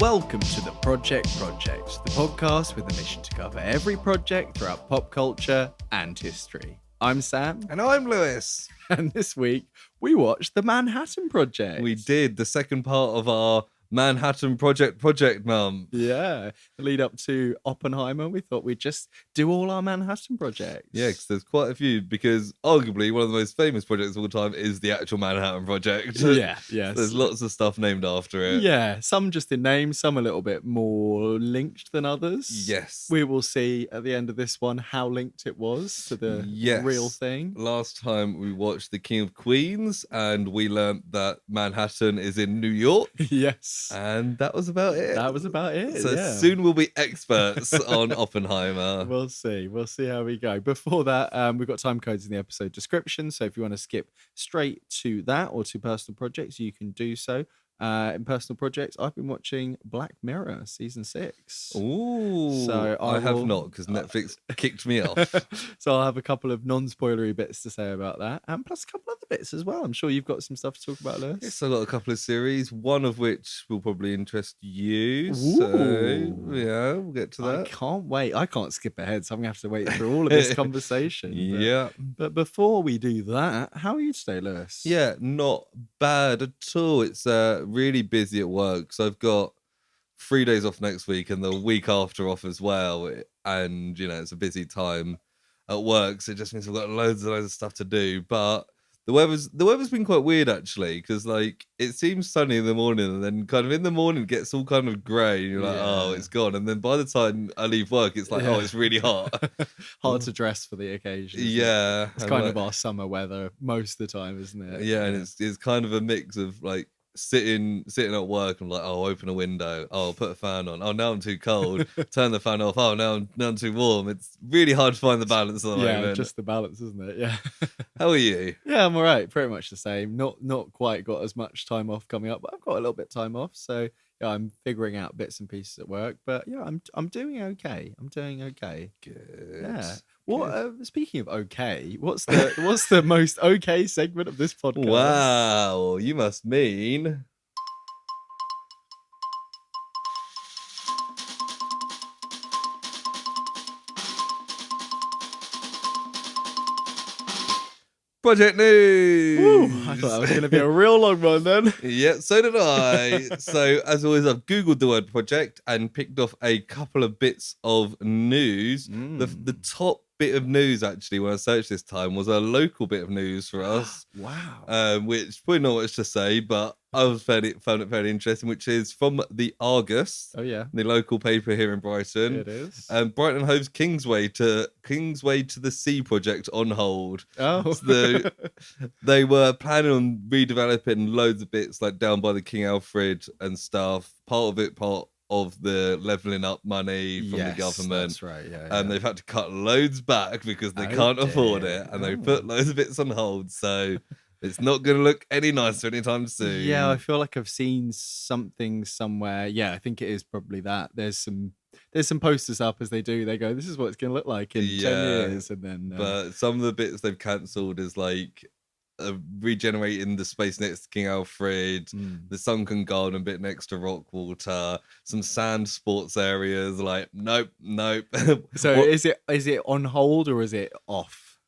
Welcome to the Project, the podcast with a mission to cover every project throughout pop culture and history. I'm Sam. And I'm Lewis. And this week, we watched The Manhattan Project. We did the second part of our Manhattan Project month. Yeah. The lead up to Oppenheimer, we thought we'd just do all our Manhattan projects. Yeah, because there's quite a few, because arguably one of the most famous projects of all time is the actual Manhattan Project. Yeah, yes. There's lots of stuff named after it. Yeah, some just in name, some a little bit more linked than others. Yes. We will see at the end of this one how linked it was to the real thing. Last time we watched The King of Queens and we learnt that Manhattan is in New York. Yes. And that was about it. So soon we'll be experts on Oppenheimer. We'll see how we go. Before that, we've got time codes in the episode description, so if you want to skip straight to that or to personal projects, you can do so. In personal projects, I've been watching Black Mirror season 6. Ooh, so I have not, because Netflix kicked me off. So I'll have a couple of non-spoilery bits to say about that, and plus a couple other bits as well. I'm sure you've got some stuff to talk about, Lewis. Yes, I've got a couple of series, one of which will probably interest you. Ooh. So yeah, we'll get to that. I can't wait. I can't skip ahead, so I'm gonna have to wait through all of this conversation. Yeah. But before we do that, how are you today, Lewis? Yeah, not bad at all. It's really busy at work, so I've got 3 days off next week and the week after off as well, and it's a busy time at work, so it just means I've got loads of stuff to do. But the weather's been quite weird actually, because like it seems sunny in the morning and then kind of in the morning it gets all kind of grey and you're like, oh, it's gone, and then by the time I leave work it's like, oh, it's really hot. Hard to dress for the occasion. Yeah, it's kind of our summer weather most of the time, isn't it? Yeah, and it's kind of a mix of like sitting at work and like, oh, I'll open a window, oh, I'll put a fan on, oh, now I'm too cold, turn the fan off, oh, now I'm too warm. It's really hard to find the balance at the moment. Yeah, just the balance, isn't it? Yeah. How are you? Yeah, I'm all right. Pretty much the same. Not quite got as much time off coming up, but I've got a little bit of time off, so yeah, I'm figuring out bits and pieces at work. But yeah, I'm doing okay. Good. Yeah. What? Speaking of okay, what's the most okay segment of this podcast? Wow, you must mean Project News. Woo, I thought that was going to be a real long one then. Yeah, so did I. So as always, I've Googled the word project and picked off a couple of bits of news. The top bit of news actually when I searched this time was a local bit of news for us. Wow. Which probably not much to say, but I found it fairly interesting, which is from the Argus. Oh yeah, the local paper here in Brighton. It is. Brighton Hove's Kingsway to the Sea project on hold. Oh, so they were planning on redeveloping loads of bits like down by the King Alfred and stuff. Part of the levelling up money from the government. That's right. Yeah. And they've had to cut loads back because they can't afford it, and they put loads of bits on hold. So it's not going to look any nicer anytime soon. Yeah, I feel like I've seen something somewhere. Yeah, I think it is probably that. There's some posters up as they do. They go, this is what it's going to look like in 10 years. And then, but some of the bits they've cancelled is like regenerating the space next to King Alfred, the sunken garden bit next to Rockwater, some sand sports areas. Like, nope. So is it on hold or is it off?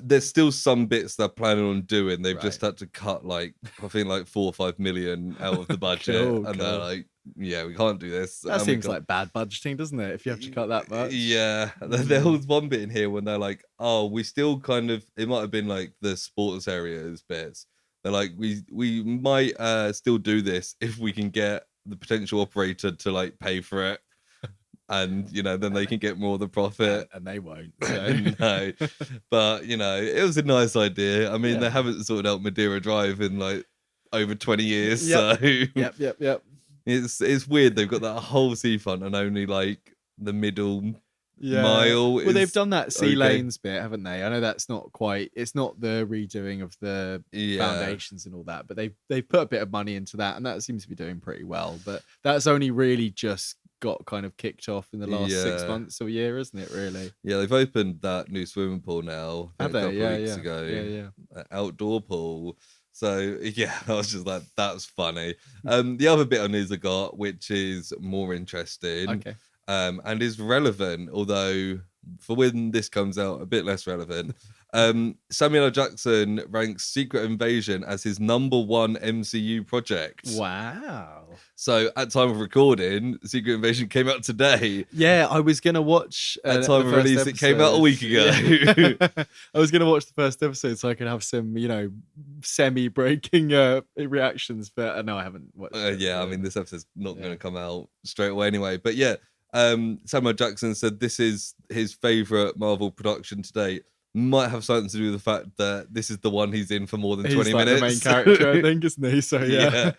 There's still some bits they're planning on doing. They've just had to cut like I think like 4 or 5 million out of the budget, and they're like, yeah, we can't do this. That seems like bad budgeting, doesn't it? If you have to cut that much. Yeah, there was one bit in here when they're like, oh, we still kind of, it might have been like the sports areas bits. They're like, we might still do this if we can get the potential operator to like pay for it. And then they can get more of the profit, and they won't. So. No, but it was a nice idea. I mean, they haven't sorted out Madeira Drive in like over 20 years. Yep. So Yep. It's weird. They've got that whole seafront and only like the middle mile. Well, they've done that sea lanes bit, haven't they? I know that's not quite. It's not the redoing of the foundations and all that, but they've put a bit of money into that, and that seems to be doing pretty well. But that's only really just got kind of kicked off in the last 6 months or a year, isn't it, really? Yeah, they've opened that new swimming pool now. Have they? A couple of weeks ago. Yeah. Outdoor pool. So yeah, I was just like, that's funny. The other bit of news I got, which is more interesting, Okay. and is relevant, although for when this comes out, a bit less relevant. Samuel L. Jackson ranks Secret Invasion as his #1 MCU project. Wow. So at time of recording, Secret Invasion came out today. Yeah, I was gonna watch At time of release, it came out a week ago. Yeah. I was gonna watch the first episode so I could have some, semi-breaking reactions, but no, I haven't watched it. Yeah, I mean, this episode's not going to come out straight away anyway. But yeah, Samuel Jackson said this is his favorite Marvel production to date. Might have something to do with the fact that this is the one he's in for more than 20 like minutes. the main character, I think, isn't he? So yeah.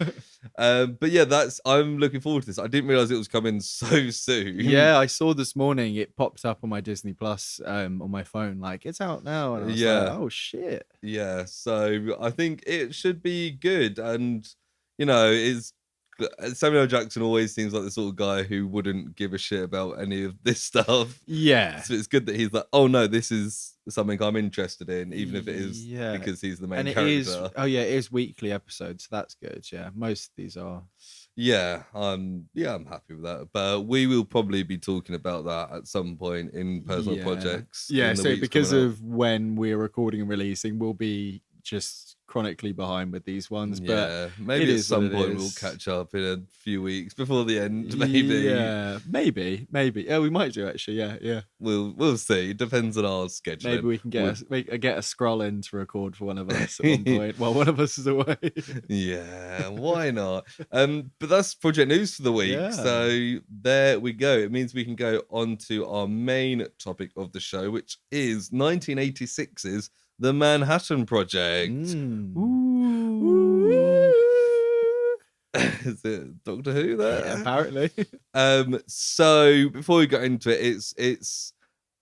But yeah, I'm looking forward to this. I didn't realize it was coming so soon. Yeah, I saw this morning it popped up on my Disney Plus on my phone, like it's out now, and I was like, oh shit. Yeah, so I think it should be good, and Samuel L. Jackson always seems like the sort of guy who wouldn't give a shit about any of this stuff. Yeah. So it's good that he's like, oh no, this is something I'm interested in, even if it is because he's the main character. It is weekly episodes, so that's good. Yeah, most of these are. Yeah, I'm happy with that. But we will probably be talking about that at some point in personal projects. Yeah, so because of when we're recording and releasing, we'll be just chronically behind with these ones. Yeah, but maybe at some point we'll catch up in a few weeks before the end. Maybe. Yeah, maybe. Yeah, we might do actually. Yeah. We'll see. It depends on our schedule. Maybe we can get a scroll in to record for one of us at one point while one of us is away. Yeah, why not? But that's project news for the week. Yeah. So there we go. It means we can go on to our main topic of the show, which is 1986's The Manhattan Project. Ooh. Is it Doctor Who there? Yeah, apparently. So before we get into it, it's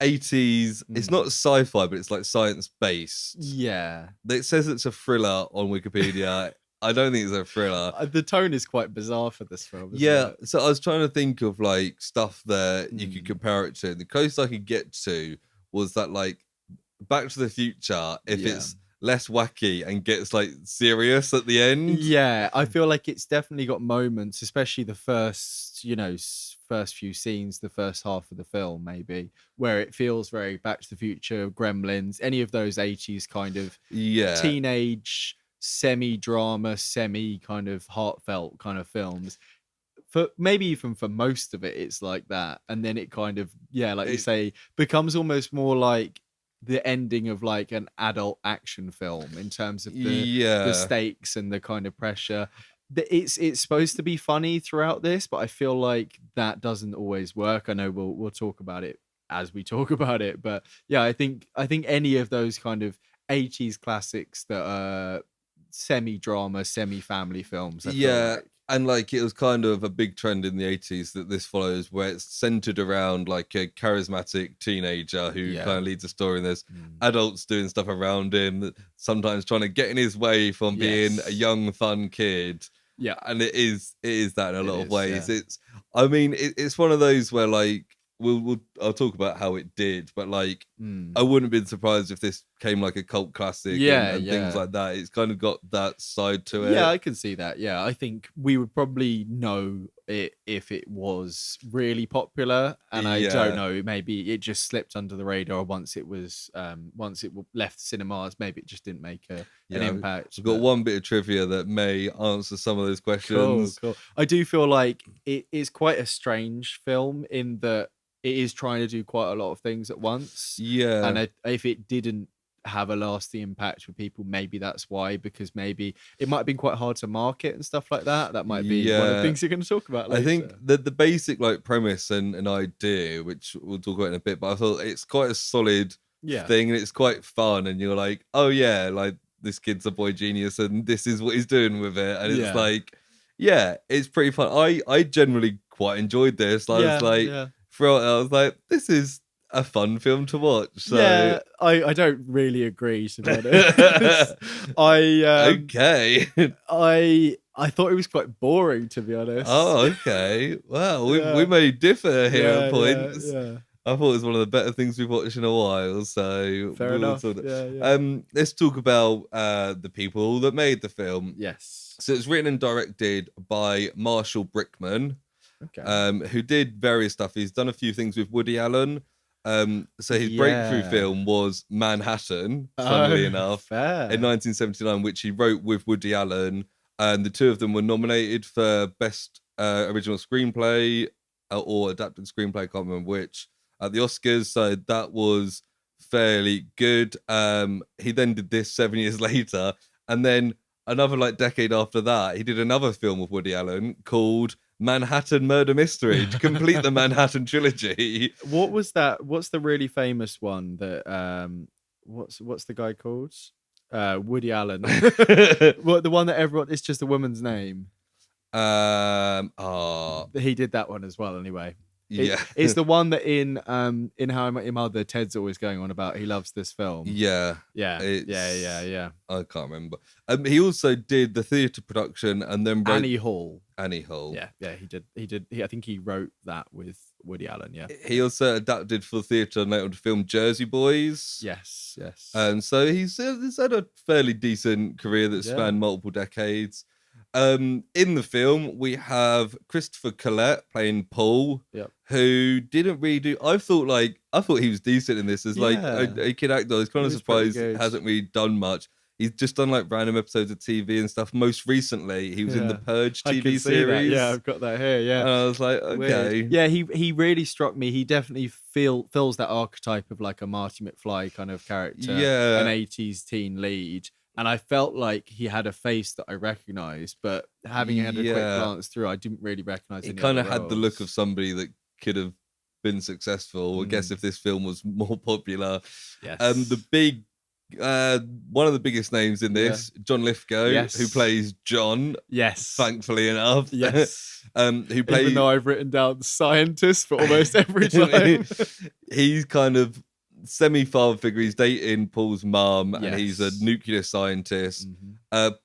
80s. It's not sci-fi, but it's like science based. Yeah. It says it's a thriller on Wikipedia. I don't think it's a thriller. The tone is quite bizarre for this film. Yeah. So I was trying to think of like stuff that you could compare it to. The closest I could get to was that like Back to the Future, if it's less wacky and gets like serious at the end. Yeah, I feel like it's definitely got moments, especially the first few scenes, the first half of the film, maybe, where it feels very Back to the Future, Gremlins, any of those 80s kind of teenage semi-drama, semi kind of heartfelt kind of films. For maybe even for most of it, it's like that, and then it kind of you say, becomes almost more like the ending of like an adult action film in terms of the stakes and the kind of pressure. It's supposed to be funny throughout this, but I feel like that doesn't always work. I know we'll talk about it as we talk about it, but yeah, I think any of those kind of 80s classics that are semi-drama, semi-family films. And like it was kind of a big trend in the 80s that this follows, where it's centered around like a charismatic teenager who kind of leads a story, and there's adults doing stuff around him, sometimes trying to get in his way from being a young, fun kid. Yeah, and it is that in a lot of ways. Yeah. It's one of those where like I'll talk about how it did, but like I wouldn't have been surprised if this came like a cult classic and things like that. It's kind of got that side to it. Yeah, I can see that. Yeah, I think we would probably know it if it was really popular, and I don't know, maybe it just slipped under the radar once it left cinemas. Maybe it just didn't make an impact. I've got one bit of trivia that may answer some of those questions. Cool. I do feel like it is quite a strange film in that it is trying to do quite a lot of things at once. Yeah. And if it didn't have a lasting impact with people, maybe that's why, because maybe it might have been quite hard to market and stuff like that. That might be one of the things you're going to talk about later. I think that the basic like premise and an idea, which we'll talk about in a bit, but I thought it's quite a solid thing, and it's quite fun, and you're like, oh yeah, like this kid's a boy genius and this is what he's doing with it. And it's like, it's pretty fun. I generally quite enjoyed this. I was like, throughout I was like, this is a fun film to watch. So yeah, I don't really agree, to be honest. I thought it was quite boring, to be honest. Oh, okay. Well, we may differ here at points. I thought it was one of the better things we've watched in a while. So Fair enough. Let's talk about the people that made the film. Yes. So it's written and directed by Marshall Brickman, Okay. who did various stuff. He's done a few things with Woody Allen. So his breakthrough film was Manhattan, funnily enough, fair. in 1979, which he wrote with Woody Allen. And the two of them were nominated for Best Original Screenplay or Adapted Screenplay, I can't remember which, at the Oscars. So that was fairly good. He then did this 7 years later. And then another decade after that, he did another film with Woody Allen called Manhattan Murder Mystery to complete the Manhattan trilogy. What was that? What's the really famous one that what's the guy called? Woody Allen. What, the one that everyone, it's just a woman's name. He did that one as well anyway. It's the one that in How I Met Your Mother, Ted's always going on about. He loves this film. Yeah. I can't remember. He also did the theatre production and then wrote Annie Hall. Yeah, he did. I think he wrote that with Woody Allen. Yeah. He also adapted for theatre and later the film Jersey Boys. Yes. So he's had a fairly decent career that spanned multiple decades. In the film, we have Christopher Collette playing Paul, who didn't really do. I thought he was decent in this as a kid actor. I was kind of surprised he hasn't really done much. He's just done random episodes of TV and stuff. Most recently, he was in the Purge TV series. Yeah, I've got that here. Yeah, and I was like, okay, weird. Yeah, he really struck me. He definitely fills that archetype of a Marty McFly kind of character. Yeah, an 80s teen lead. And I felt like he had a face that I recognized, but having had a quick glance through, I didn't really recognize him. He kind of had the look of somebody that could have been successful. I guess if this film was more popular. Yes. The big, one of the biggest names in this, John Lithgow, who plays John. Yes. Thankfully enough. Yes. Who plays, even though I've written down scientist for almost every time. He's kind of semi-father figure. He's dating Paul's mum, and he's a nuclear scientist.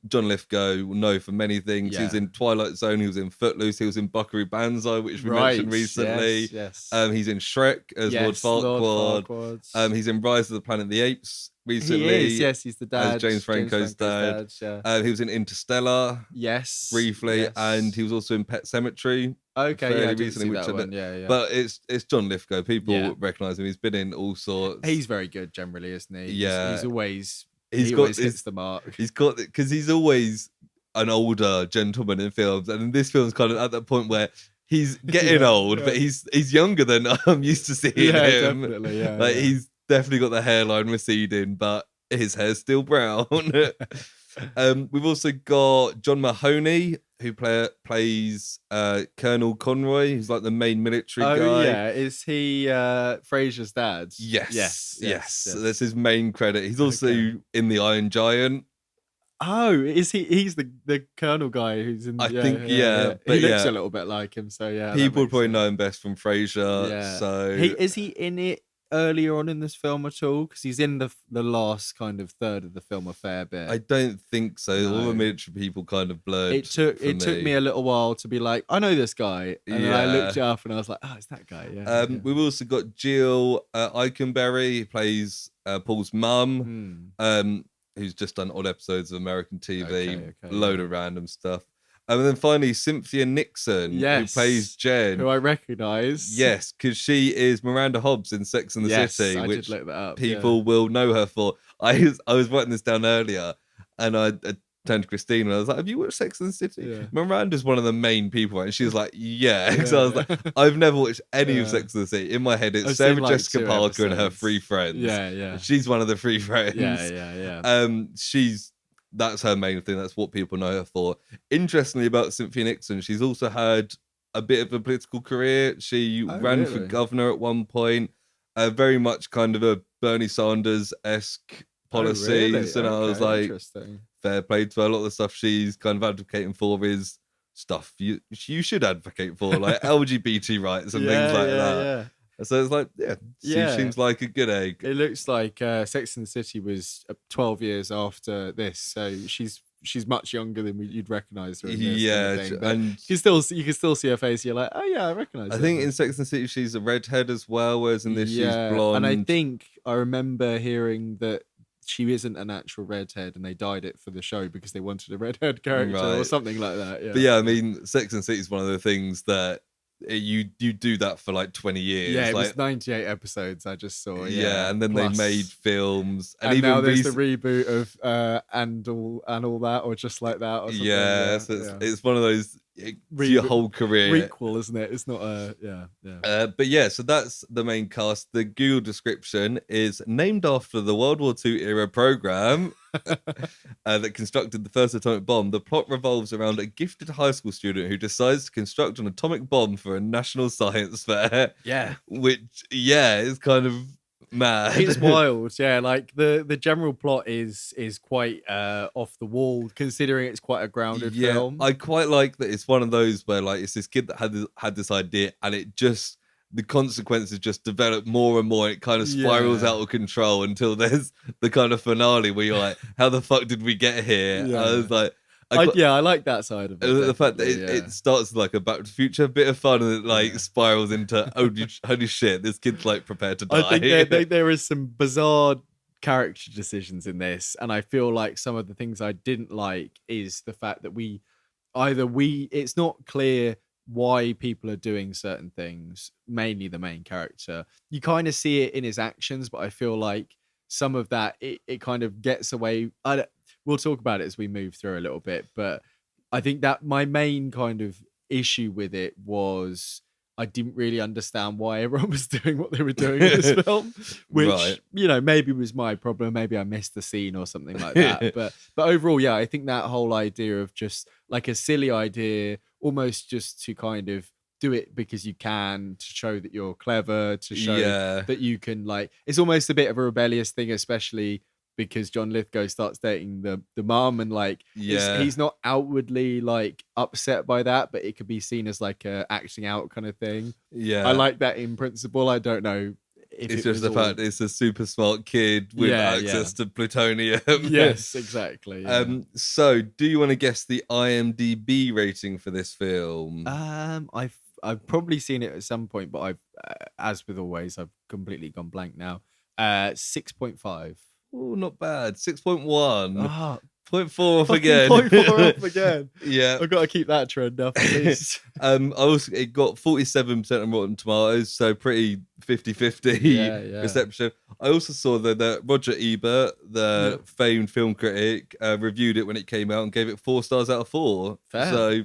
John Lithgow will know for many things. He was in Twilight Zone, he was in Footloose, he was in Buckaroo Banzai, which we mentioned recently. Yes. He's in Shrek as Lord Farquaad. He's in Rise of the Planet of the Apes recently. He is, yes, he's the dad. As James Franco's dad. He was in Interstellar. Yes. Briefly, and he was also in Pet Sematary. Okay, I didn't see that one. Yeah. But it's John Lithgow. People recognise him. He's been in all sorts. He's very good generally, isn't he? Yeah. He's always hits the mark. He's got, because he's always an older gentleman in films, and in this film's kind of at that point where he's getting old, but he's younger than I'm used to seeing him. Definitely. Yeah, he's definitely got the hairline receding, but his hair's still brown. We've also got John Mahoney, who plays Colonel Conroy, who's the main military guy. Oh yeah, is he Frasier's dad? Yes. That's his main credit. He's also in The Iron Giant. Oh, is he? He's the Colonel guy who's in. I think, but he looks a little bit like him. So yeah, people probably know him best from Frasier. Yeah. So is he in it earlier on in this film at all? Because he's in the last kind of third of the film a fair bit. I don't think so. No. All the military people kind of blurred. It took me a little while to be like, I know this guy, and then I looked it up and I was like, oh, it's that guy. Yeah. We've also got Jill Eikenberry, who plays Paul's mum, who's just done odd episodes of American TV, load of random stuff. And then finally, Cynthia Nixon, who plays Jen. Who I recognise. Yes, because she is Miranda Hobbs in Sex and the City, which did look that up, people will know her for. I was writing this down earlier, and I turned to Christine and I was like, have you watched Sex and the City? Yeah. Miranda's one of the main people, right? And she was like, yeah. So I was like, I've never watched any of Sex and the City. In my head, it's Sarah Jessica Parker and her three friends. Yeah. She's one of the three friends. Yeah. That's her main thing. That's what people know her for. Interestingly about Cynthia Nixon, she's also had a bit of a political career. She ran for governor at one point. Very much kind of a Bernie Sanders-esque policies. And I was like, fair play to her. A lot of the stuff she's kind of advocating for is stuff you should advocate for, like LGBT rights and things like that. Yeah. So it's like, she seems like a good egg. It looks like Sex and the City was 12 years after this, so she's she's much younger than you'd recognize her in this Yeah, kind of thing. But and you can still see her face. You're like, oh yeah, I recognize I her. think in Sex and the City she's a redhead as well, whereas in this she's blonde. And I think I remember hearing that she isn't an actual redhead, and they dyed it for the show because they wanted a redhead character or something like that. Yeah. But yeah, I mean, Sex and the City is one of the things that you do that for like 20 years. Yeah, it like, was 98 episodes I just saw. Yeah, and then Plus, they made films, and even now there's the reboot of and all that, or Just Like That, or something. Yeah, so it's one of those your whole career prequel, isn't it? It's not a but yeah, so that's the main cast. The Google description is named after the World War II era program that constructed the first atomic bomb. The plot revolves around a gifted high school student who decides to construct an atomic bomb for a national science fair. Yeah, which is kind of mad. It's wild. Yeah, like the general plot is quite off the wall, considering it's quite a grounded film. I quite like that it's one of those where like it's this kid that had this idea, and it just the consequences just develop more and more. It kind of spirals out of control until there's the kind of finale where you're like, how the fuck did we get here? Yeah. I was like, I like that side of it. The fact that it starts like a Back to the Future bit of fun, and it like spirals into holy shit, this kid's like prepared to die. I think there is some bizarre character decisions in this, and I feel like some of the things I didn't like is the fact that it's not clear why people are doing certain things, mainly the main character. You kind of see it in his actions, but I feel like some of that it kind of gets away. We'll talk about it as we move through a little bit, but I think that my main kind of issue with it was I didn't really understand why everyone was doing what they were doing in this film, which maybe was my problem. Maybe I missed the scene or something like that. But overall, I think that whole idea of just like a silly idea, almost just to kind of do it because you can, to show that you're clever, to show that you can, like, it's almost a bit of a rebellious thing, especially because John Lithgow starts dating the mum, and like he's not outwardly like upset by that, but it could be seen as like a acting out kind of thing. I like that in principle. I don't know if it's just the fact it's a super smart kid with access to plutonium. Yes, exactly. So do you want to guess the IMDb rating for this film? I've probably seen it at some point, but I've as with always, I've completely gone blank now. 6.5. Oh, not bad. 6.1. 0.4 off 0.4 off again. Yeah. I've got to keep that trend up at least. It got 47% on Rotten Tomatoes, so pretty 50-50 reception. I also saw that Roger Ebert, the famed film critic, reviewed it when it came out and gave it 4 stars out of 4. Fair. So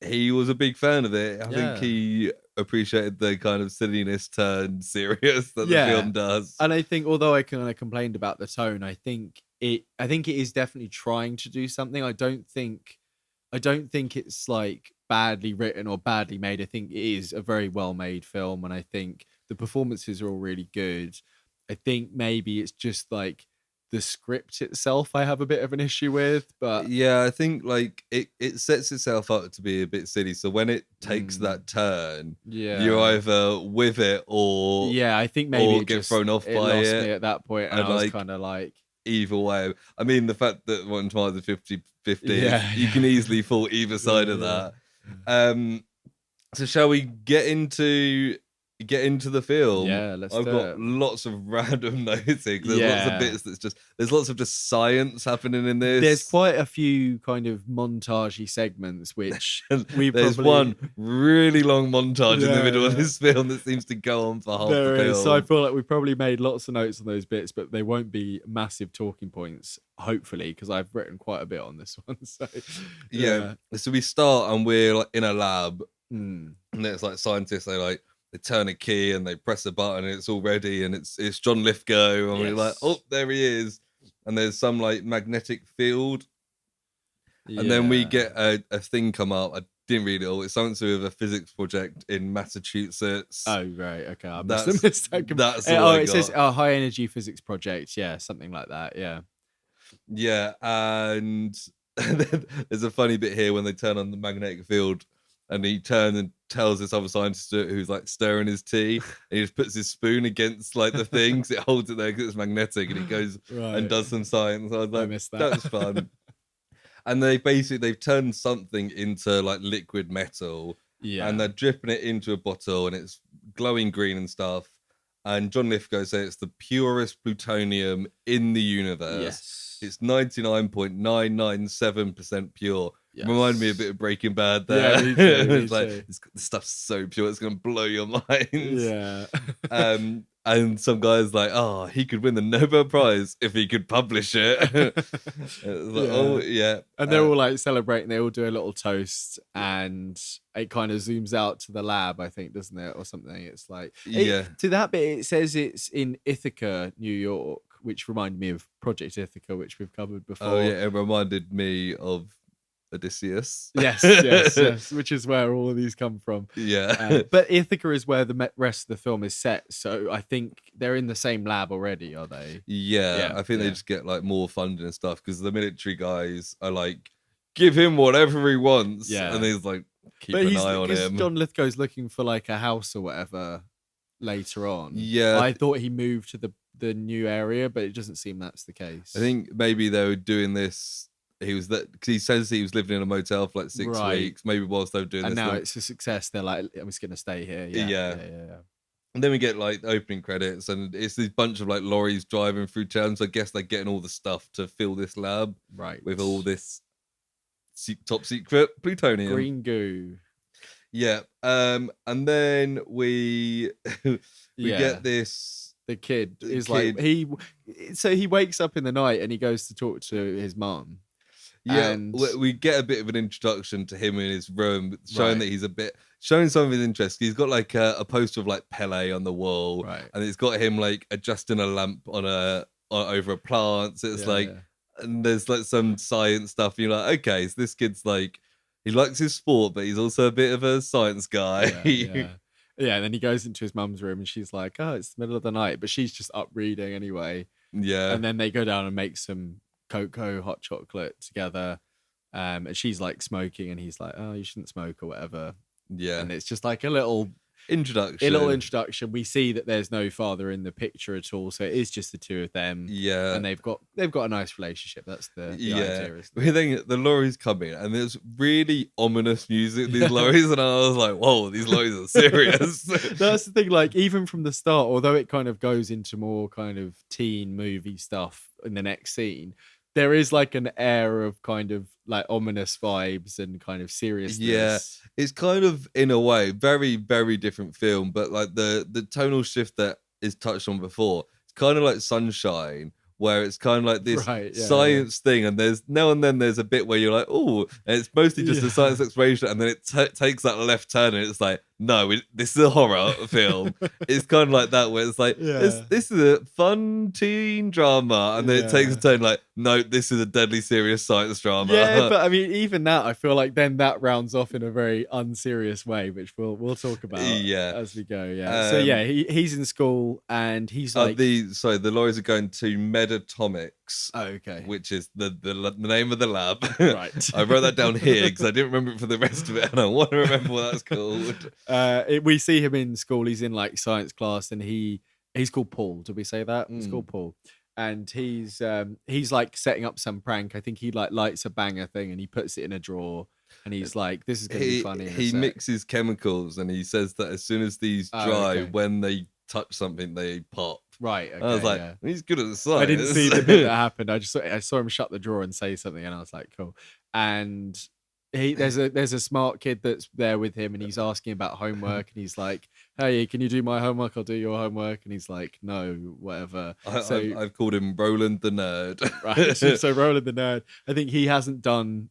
he was a big fan of it. I think he appreciated the kind of silliness turned serious that the film does. And I think, although I kind of complained about the tone, I think it is definitely trying to do something. I don't think it's like badly written or badly made. I think it is a very well made film, and I think the performances are all really good. I think maybe it's just like the script itself I have a bit of an issue with, but I think like it sets itself up to be a bit silly, so when it takes that turn, you're either with it or I think maybe get thrown off by it me at that point, and I was kind of like, either way. I mean, the fact that Rotten Tomatoes are 50-50, you can easily fall either side of that. So shall we get into the film? Let's I've got lots of random notes here. There's lots of bits there's lots of just science happening in this. There's quite a few kind of montagey segments, which there's one really long montage in the middle of this film that seems to go on for half the film. So I feel like we probably made lots of notes on those bits, but they won't be massive talking points, hopefully, because I've written quite a bit on this one. So so we start and we're like in a lab, and there's like scientists, they turn a key and they press a button and it's all ready, and it's John Lithgow, and we're like, oh, there he is, and there's some like magnetic field, and then we get a thing come up. I didn't read it all. It's something to do with a physics project in Massachusetts. Oh right, okay, I must have missed that. That's all it says high energy physics project, something like that. And there's a funny bit here when they turn on the magnetic field. And he turns and tells this other scientist who's like stirring his tea, and he just puts his spoon against like the thing, because it holds it there because it's magnetic, and he goes and does some science. I was like, that was fun. And they've turned something into like liquid metal, and they're dripping it into a bottle, and it's glowing green and stuff. And John Lithgow says it's the purest plutonium in the universe. Yes. It's 99.997% pure. Yes. Remind me a bit of Breaking Bad there. Yeah, me too, It's like, this stuff's so pure, it's going to blow your mind. Yeah. And some guy's like, oh, he could win the Nobel Prize if he could publish it. Like, oh, yeah. And they're all like celebrating. They all do a little toast, and it kind of zooms out to the lab, I think, doesn't it? Or something. It's like, to that bit, it says it's in Ithaca, New York, which reminded me of Project Ithaca, which we've covered before. Oh, yeah. It reminded me of Odysseus. Yes, which is where all of these come from. Yeah. But Ithaca is where the rest of the film is set, so I think they're in the same lab already, are they? Yeah, I think they just get like more funding and stuff, because the military guys are like, give him whatever he wants, and he's like, keep an eye on him. John Lithgow's looking for like a house or whatever later on. Yeah, I thought he moved to the new area, but it doesn't seem that's the case. I think maybe they were doing this. He was that because he says he was living in a motel for like 6 weeks. Maybe whilst they were doing and this, now it's a success. They're like, I'm just gonna stay here. Yeah. And then we get like the opening credits, and it's this bunch of like lorries driving through town. So I guess they're getting all the stuff to fill this lab, right, with all this top secret plutonium, green goo. Yeah, and then we get this. The kid is like he wakes up in the night and he goes to talk to his mum. Yeah, and we get a bit of an introduction to him in his room, showing that he's showing some of his interest. He's got like a poster of like Pele on the wall, and it's got him like adjusting a lamp on over a plant. So it's and there's like some science stuff. And you're like, okay, so this kid's like, he likes his sport, but he's also a bit of a science guy. Yeah, and then he goes into his mum's room and she's like, oh, it's the middle of the night, but she's just up reading anyway. Yeah, and then they go down and make some cocoa hot chocolate together, and she's like smoking, and he's like, oh, you shouldn't smoke or whatever. Yeah, and it's just like a little introduction. We see that there's no father in the picture at all, so it is just the two of them. Yeah, and they've got a nice relationship. That's the idea. Then the lorries come in, and there's really ominous music. These lorries, and I was like, whoa, these lorries are serious. That's the thing. Like, even from the start, although it kind of goes into more kind of teen movie stuff in the next scene, there is like an air of kind of like ominous vibes and kind of seriousness. Yeah, it's kind of, in a way, very, very different film, but like the tonal shift that is touched on before, it's kind of like Sunshine, where it's kind of like this science thing, and there's now and then there's a bit where you're like, oh, and it's mostly just a science exploration, and then it takes that left turn, and it's like, no, this is a horror film. It's kind of like that, where it's like, this is a fun teen drama, and then it takes a turn like, no, this is a deadly serious science drama. Yeah, but I mean, even that, I feel like then that rounds off in a very unserious way, which we'll talk about as we go. Yeah. So he's in school, and he's like, the lorries are going to Medatomics. Oh, okay. Which is the name of the lab. Right. I wrote that down here because I didn't remember it for the rest of it, and I want to remember what that's called. We see him in school. He's in like science class, and he's called Paul. Did we say that? He's called Paul, and he's like setting up some prank. I think he like lights a banger thing, and he puts it in a drawer, and he's like, "This is gonna be funny." He mixes chemicals, and he says that as soon as these dry, when they touch something, they pop. Right. Okay, I was like, he's good at the science. I didn't see the bit that happened. I saw him shut the drawer and say something, and I was like, cool. And there's a smart kid that's there with him, and he's asking about homework, and he's like, hey, can you do my homework? I'll do your homework. And he's like, no, whatever. I've called him Roland the Nerd. Right. So Roland the Nerd, I think he hasn't done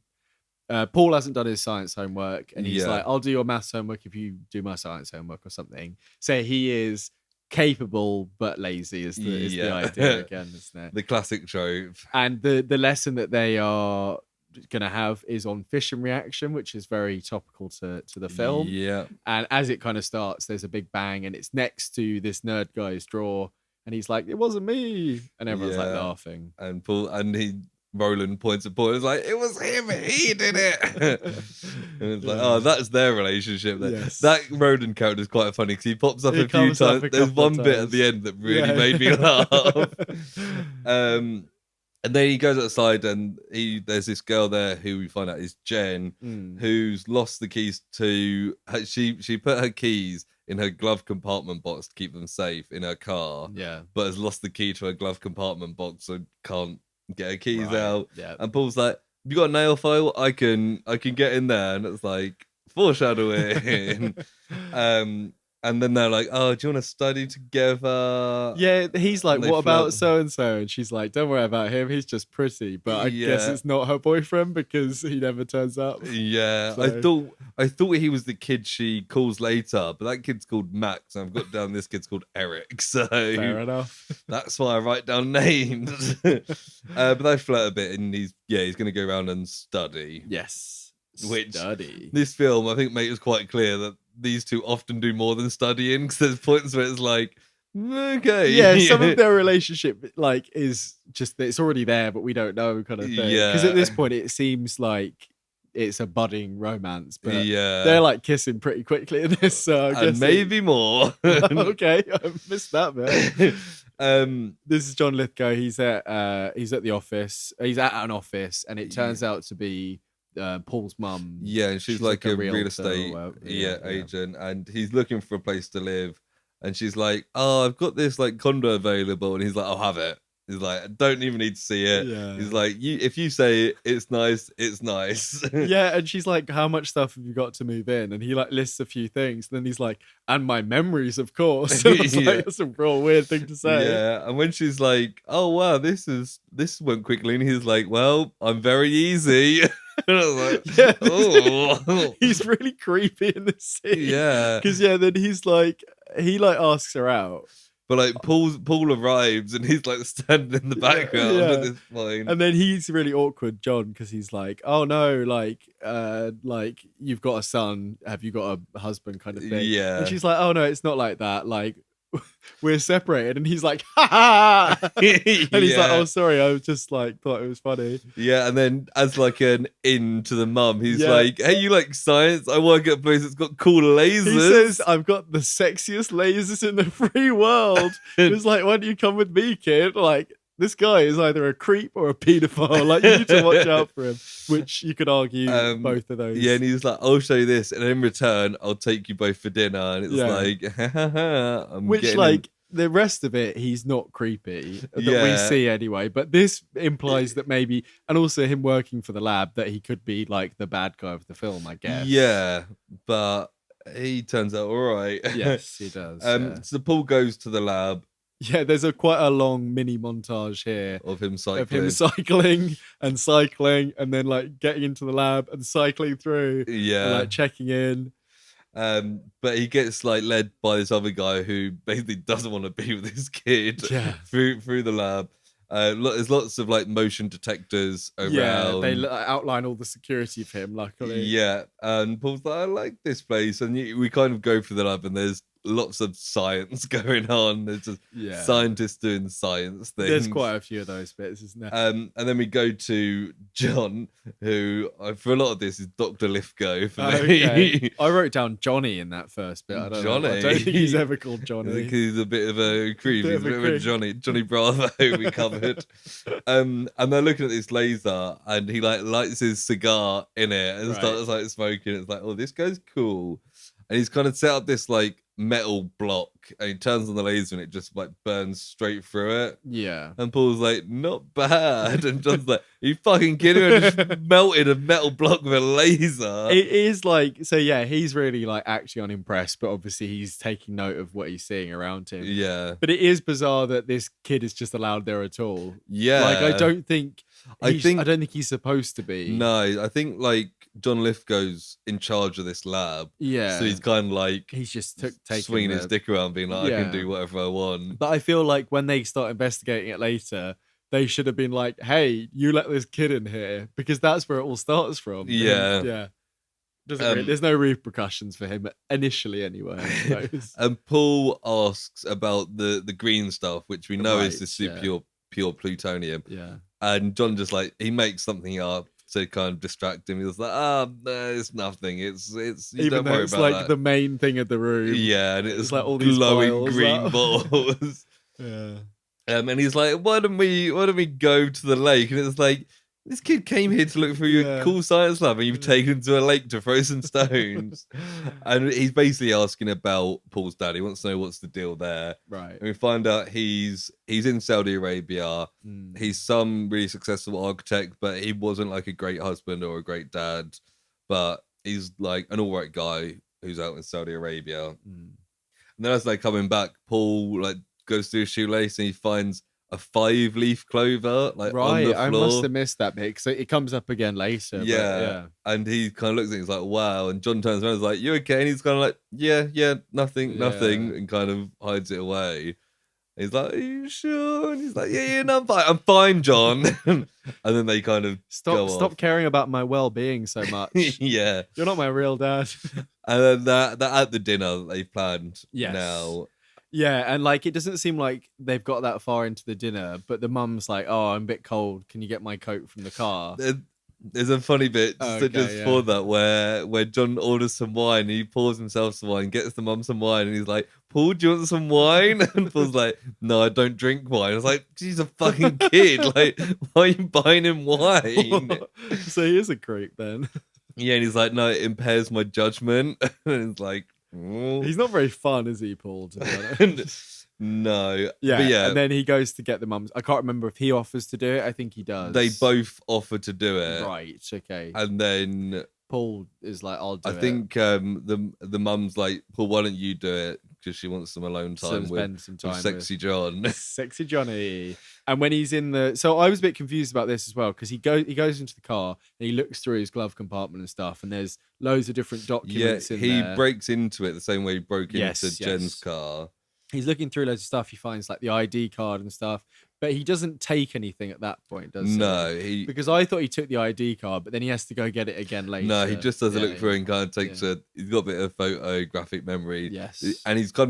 Paul hasn't done his science homework, and he's like, I'll do your maths homework if you do my science homework or something. So he is capable but lazy is the idea again, isn't it? The classic trope. And the lesson that they are gonna have is on fission reaction, which is very topical to the film. Yeah. And as it kind of starts, there's a big bang, and it's next to this nerd guy's drawer, and he's like, it wasn't me, and everyone's like laughing. And Roland points at Paul and is like, it was him, he did it. And it's like, oh, that's their relationship then. Yes. That Roland character is quite funny because he pops up a few times. There's one bit at the end that really made me laugh. And then he goes outside, and there's this girl there who we find out is Jen, who's lost the keys to. She put her keys in her glove compartment box to keep them safe in her car. Yeah, but has lost the key to her glove compartment box, so can't get her keys Right, out. yeah. And Paul's like, "You got a nail file? I can get in there." And it's like foreshadowing. And then they're like, "Oh, do you want to study together?" Yeah, he's like, And they what about flirt. so and so? And she's like, don't worry about him. He's just pretty. But I guess Yeah. it's not her boyfriend because he never turns up. Yeah, So- I thought he was the kid she calls later, but that kid's called Max, and I've got down this kid's called Eric. So Fair enough. that's why I write down names. But they flirt a bit, and he's going to go around and study. Yes. Which- Study. This film, I think, made it quite clear that these two often do more than studying, because there's points where it's like, okay, Yeah, some of their relationship like is just it's already there, but we don't know kind of thing. Because at this point, it seems like it's a budding romance, but they're like kissing pretty quickly in this. So I guess and maybe more. Okay, I missed that bit. This is John Lithgow. He's at the office. He's at an office, and it turns out to be Paul's mum. Yeah, and she's like a real realtor estate or agent, and he's looking for a place to live. And she's like, "Oh, I've got this like condo available," and he's like, "I'll have it." He's like, "I don't even need to see it." Yeah. He's like, if you say it's nice, it's nice." Yeah, and she's like, "How much stuff have you got to move in?" And he like lists a few things. And then he's like, "And my memories, of course." And I was like, that's a real weird thing to say. Yeah, and when she's like, "Oh wow, this went quickly," and he's like, "Well, I'm very easy." And I was like, Yeah, "Oh." he's really creepy in this scene. Yeah. Because then he's like, he like asks her out. But like Paul arrives, and he's like standing in the background at this point. And then he's really awkward, John, because he's like, "Oh no, like you've got a son, have you got a husband?" kind of thing. Yeah. And she's like, "Oh no, it's not like that. Like we're separated." And he's like, "Ha ha!" And he's like, "Oh sorry, I was just like thought it was funny." Yeah, and then as like an in to the mum, he's Yeah. like, "Hey, you like science? I work at a place that's got cool lasers." He says, "I've got the sexiest lasers in the free world." It's like, "Why don't you come with me, kid?" Like, this guy is either a creep or a paedophile. Like, you need to watch out for him. Which you could argue both of those. Yeah, and he's like, "I'll show you this, and in return, I'll take you both for dinner." And it's like, ha, ha, ha, I'm which getting like the rest of it, he's not creepy that we see anyway. But this implies that maybe, and also him working for the lab, that he could be like the bad guy of the film, I guess. Yeah, but he turns out all right. Yes, he does. So Paul goes to the lab. Yeah, there's quite a long mini montage here Of him cycling. and cycling, and then like getting into the lab and cycling through. Yeah. And, like checking in. But he gets like led by this other guy who basically doesn't want to be with his kid through the lab. There's lots of like motion detectors around. Yeah, they outline all the security of him, luckily. Yeah, and Paul's like, "I like this place," and we kind of go through the lab, and there's lots of science going on. There's just scientists doing science things. There's quite a few of those bits, isn't there? And then we go to John, who for a lot of this is Dr. Lithgow for me. Okay. I wrote down Johnny in that first bit. I don't think he's ever called I Johnny. think he's a bit of a creep. He's a bit of a Johnny Bravo we covered. And they're looking at this laser, and he like lights his cigar in it and starts like smoking. It's like, oh, this guy's cool. And he's kind of set up this like metal block, and he turns on the laser, and it just like burns straight through it. Yeah. And Paul's like, "Not bad." And John's like, "Are you fucking kidding me? I just melted a metal block with a laser." It is like, so yeah, he's really like actually unimpressed, but obviously he's taking note of what he's seeing around him. Yeah. But it is bizarre that this kid is just allowed there at all. Yeah. Like, I don't think he's supposed to be. No, I think like John Lithgow's in charge of this lab. Yeah. So he's kind of like he's just taking swinging his dick around, being like, "I can do whatever I want." But I feel like when they start investigating it later, they should have been like, "Hey, you let this kid in here," because that's where it all starts from. Yeah. Yeah. There's no repercussions for him initially, anyway. I suppose. And Paul asks about the green stuff, which we know is the pure plutonium. Yeah. And John just like, he makes something up to kind of distract him. He was like, no, it's nothing. It's you Even don't though worry it's about like that. the main thing of the room. Yeah, and it's like all these glowing vials green up. balls. Yeah. And he's like, why don't we go to the lake? And it's like, this kid came here to look for your cool science lab, and you've taken him to a lake to throw some stones. And he's basically asking about Paul's dad. He wants to know what's the deal there. Right. And we find out he's in Saudi Arabia. He's some really successful architect, but he wasn't like a great husband or a great dad. But he's like an all right guy who's out in Saudi Arabia. And then as they're coming back, Paul like goes through a shoelace and he finds a 5-leaf clover on the floor. I must have missed that bit because it comes up again later. Yeah. And he kind of looks at it, he's like, wow. And John turns around and is like, you okay? And he's kind of like, yeah, nothing, and kind of hides it away. He's like, are you sure? And he's like, yeah, no, I'm fine, John. And then they kind of stop caring about my well-being so much. Yeah. You're not my real dad. And then that at the dinner they've planned now. Yeah, and like it doesn't seem like they've got that far into the dinner, but the mum's like, "Oh, I'm a bit cold. Can you get my coat from the car?" There's a funny bit for that where John orders some wine and he pours himself some wine, gets the mum some wine, and he's like, "Paul, do you want some wine?" And Paul's like, "No, I don't drink wine." I was like, "He's a fucking kid. Like, why are you buying him wine?" So he is a creep then. Yeah, and he's like, "No, it impairs my judgment." And it's like, he's not very fun, is he, Paul? To be honest? No. Yeah, but yeah. And then he goes to get the mums. I can't remember if he offers to do it. I think he does. They both offer to do it. Right. Okay. And then Paul is like, "I'll do it." I think the mum's like, "Paul, why don't you do it?" Because she wants some alone time with sexy John. Sexy Johnny. And when he's in the... So I was a bit confused about this as well, because he goes into the car and he looks through his glove compartment and stuff, and there's loads of different documents in there. He breaks into it the same way he broke into Jen's car. He's looking through loads of stuff. He finds like the ID card and stuff, but he doesn't take anything at that point, does he? No, because I thought he took the ID card, but then he has to go get it again later. No, he just does a look through and kind of takes he's got a bit of photographic memory. Yes. And he's got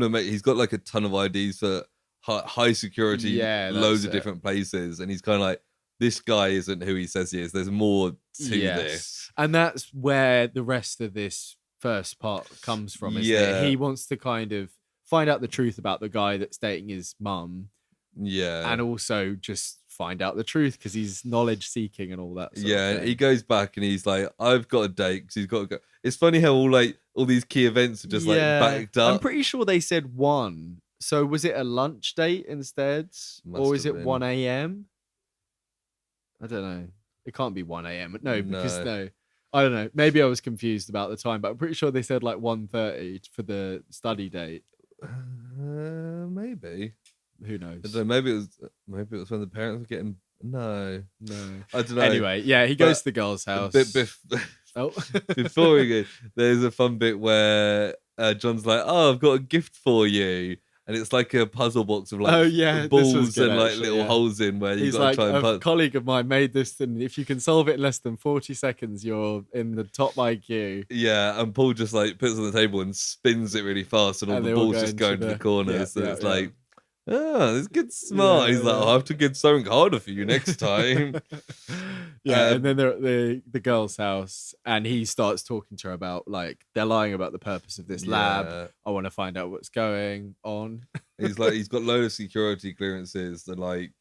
like a ton of IDs for high security, loads of different places. And he's kind of like, this guy isn't who he says he is. There's more to this. And that's where the rest of this first part comes from, isn't it? He wants to kind of find out the truth about the guy that's dating his mum. Yeah. And also just find out the truth because he's knowledge seeking and all that sort of thing. And he goes back and he's like, I've got a date because he's got to go. It's funny how all these key events are just like backed up. I'm pretty sure they said 1. So was it a lunch date instead? Or is it 1 a.m.? I don't know. It can't be 1 a.m. No, because no. I don't know. Maybe I was confused about the time, but I'm pretty sure they said like 1:30 for the study date. Maybe. Who knows? I don't know, maybe it was when the parents were getting no. I don't know. Anyway, he goes to the girl's house. Before we go, there's a fun bit where John's like, "Oh, I've got a gift for you." And it's like a puzzle box of like balls and like little holes in where you've got to try and a colleague of mine made this, and if you can solve it in less than 40 seconds, you're in the top IQ. Yeah, and Paul just like puts it on the table and spins it really fast, and all the balls just go into the corners. So it's like, this kid's smart. He's like, I'll have to get something harder for you next time. And then they're at the girl's house, and he starts talking to her about like they're lying about the purpose of this lab. I want to find out what's going on. He's like, he's got loads of security clearances, and like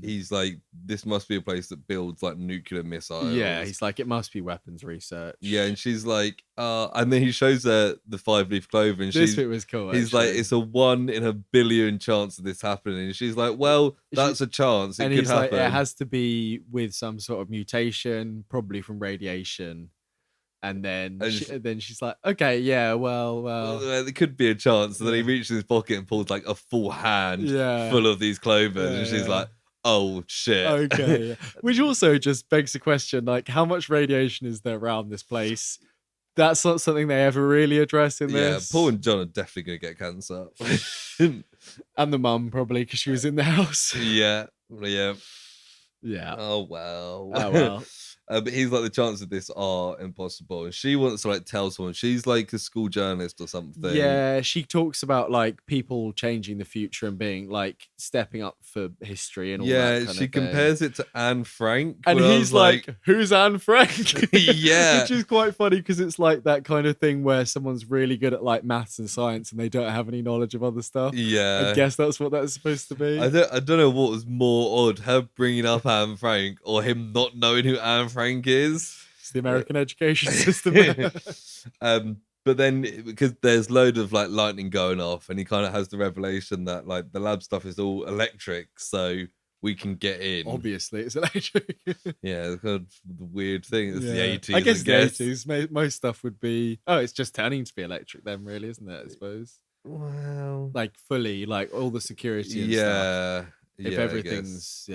he's like, this must be a place that builds like nuclear missiles. Yeah, he's like, it must be weapons research. Yeah, and she's like, and then he shows her the 5-leaf clover, and this bit was cool. He's like, it's a 1 in a billion chance of this happening, and she's like, well, that's a chance. It could happen. Like, it has to be with some sort of mutation, probably from radiation. And then she's like, okay, well, there could be a chance. And then he reaches his pocket and pulls like a full hand full of these clovers, and she's like, oh shit. Okay. Which also just begs the question, like, how much radiation is there around this place? That's not something they ever really address in this. Yeah, Paul and John are definitely going to get cancer. And the mum probably, because she was in the house. Yeah. Yeah. Oh well. But he's like, the chances of this are impossible. And she wants to like tell someone. She's like a school journalist or something. Yeah, she talks about like people changing the future and being like stepping up for history and all that kind she of thing. compares it to Anne Frank. And he's like, who's Anne Frank? Yeah. Which is quite funny because it's like that kind of thing where someone's really good at like maths and science and they don't have any knowledge of other stuff. Yeah. I guess that's what that's supposed to be. I don't know what was more odd, her bringing up Anne Frank or him not knowing who Anne Frank is. It's the American education system. But then because there's load of like lightning going off and he kind of has the revelation that like the lab stuff is all electric, so we can get in. Obviously, it's electric. Yeah, it's kind of the weird thing. It's the 80s. I guess the 80s. Most stuff would be. Oh, it's just turning to be electric then, really, isn't it? I suppose. Well, like fully, like all the security and stuff. If everything's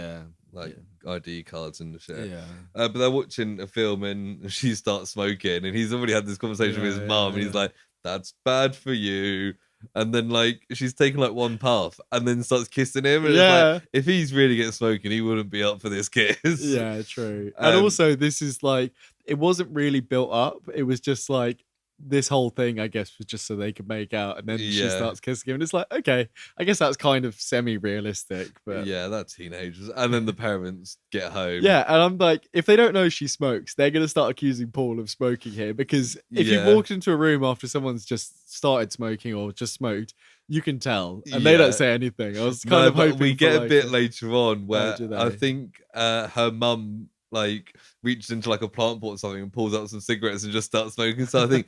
like ID cards and shit. Yeah. But they're watching a film and she starts smoking and he's already had this conversation with his mum and he's like, "That's bad for you." And then like she's taken like one puff and then starts kissing him. And it's like, if he's really getting smoking, he wouldn't be up for this kiss. Yeah, true. And also this is like, it wasn't really built up. It was just like, this whole thing, I guess, was just so they could make out, and then she starts kissing him, and it's like, okay, I guess that's kind of semi-realistic, but yeah, that's teenagers. And then the parents get home. Yeah, and I'm like, if they don't know she smokes, they're gonna start accusing Paul of smoking here, because if you walked into a room after someone's just started smoking or just smoked, you can tell, and they don't say anything. I was kind of hoping we get like a bit later on where I think her mum like reaches into like a plant pot or something and pulls out some cigarettes and just starts smoking. So I think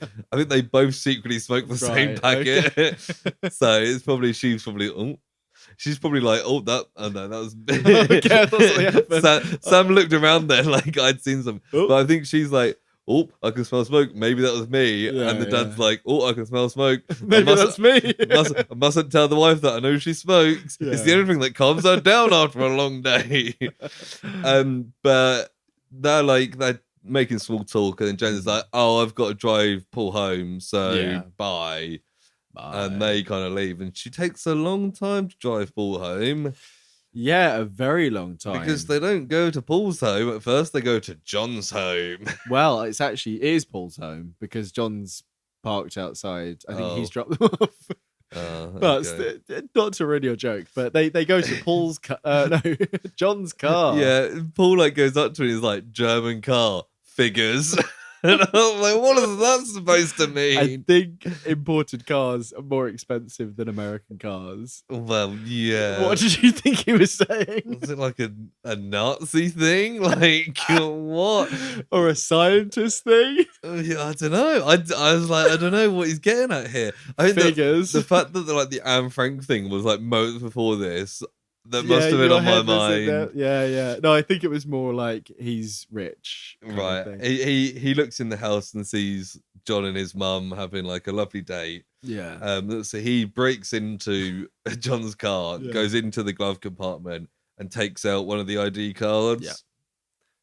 they both secretly smoke the same packet. Okay. So it's probably she's probably like, oh, that was okay, Sam looked around there like I'd seen some, but I think she's like, oh, I can smell smoke. Maybe that was me. And the dad's like, oh, I can smell smoke. Maybe that's me. I mustn't tell the wife that I know she smokes. It's the only thing that calms her down after a long day. But they're making small talk, and then Jen is like, oh, I've got to drive Paul home, so bye. And they kind of leave, and she takes a long time to drive Paul home. Yeah, a very long time. Because they don't go to Paul's home at first, they go to John's home. Well, it is Paul's home because John's parked outside. I think he's dropped them off. But not to ruin your joke, but they go to Paul's John's car. Yeah, Paul like goes up to it, he's like, German car, figures. And I'm like, what is that supposed to mean? I think imported cars are more expensive than American cars. Well, yeah. What did you think he was saying? Was it like a Nazi thing? Like, what? Or a scientist thing? Yeah, I don't know. I was like, I don't know what he's getting at here. I think figures. The fact that the Anne Frank thing was like moments before this, that must have been on my mind. Yeah. No, I think it was more like he's rich. Right. He looks in the house and sees John and his mum having like a lovely date. Yeah. So he breaks into John's car, goes into the glove compartment and takes out one of the ID cards. Yeah.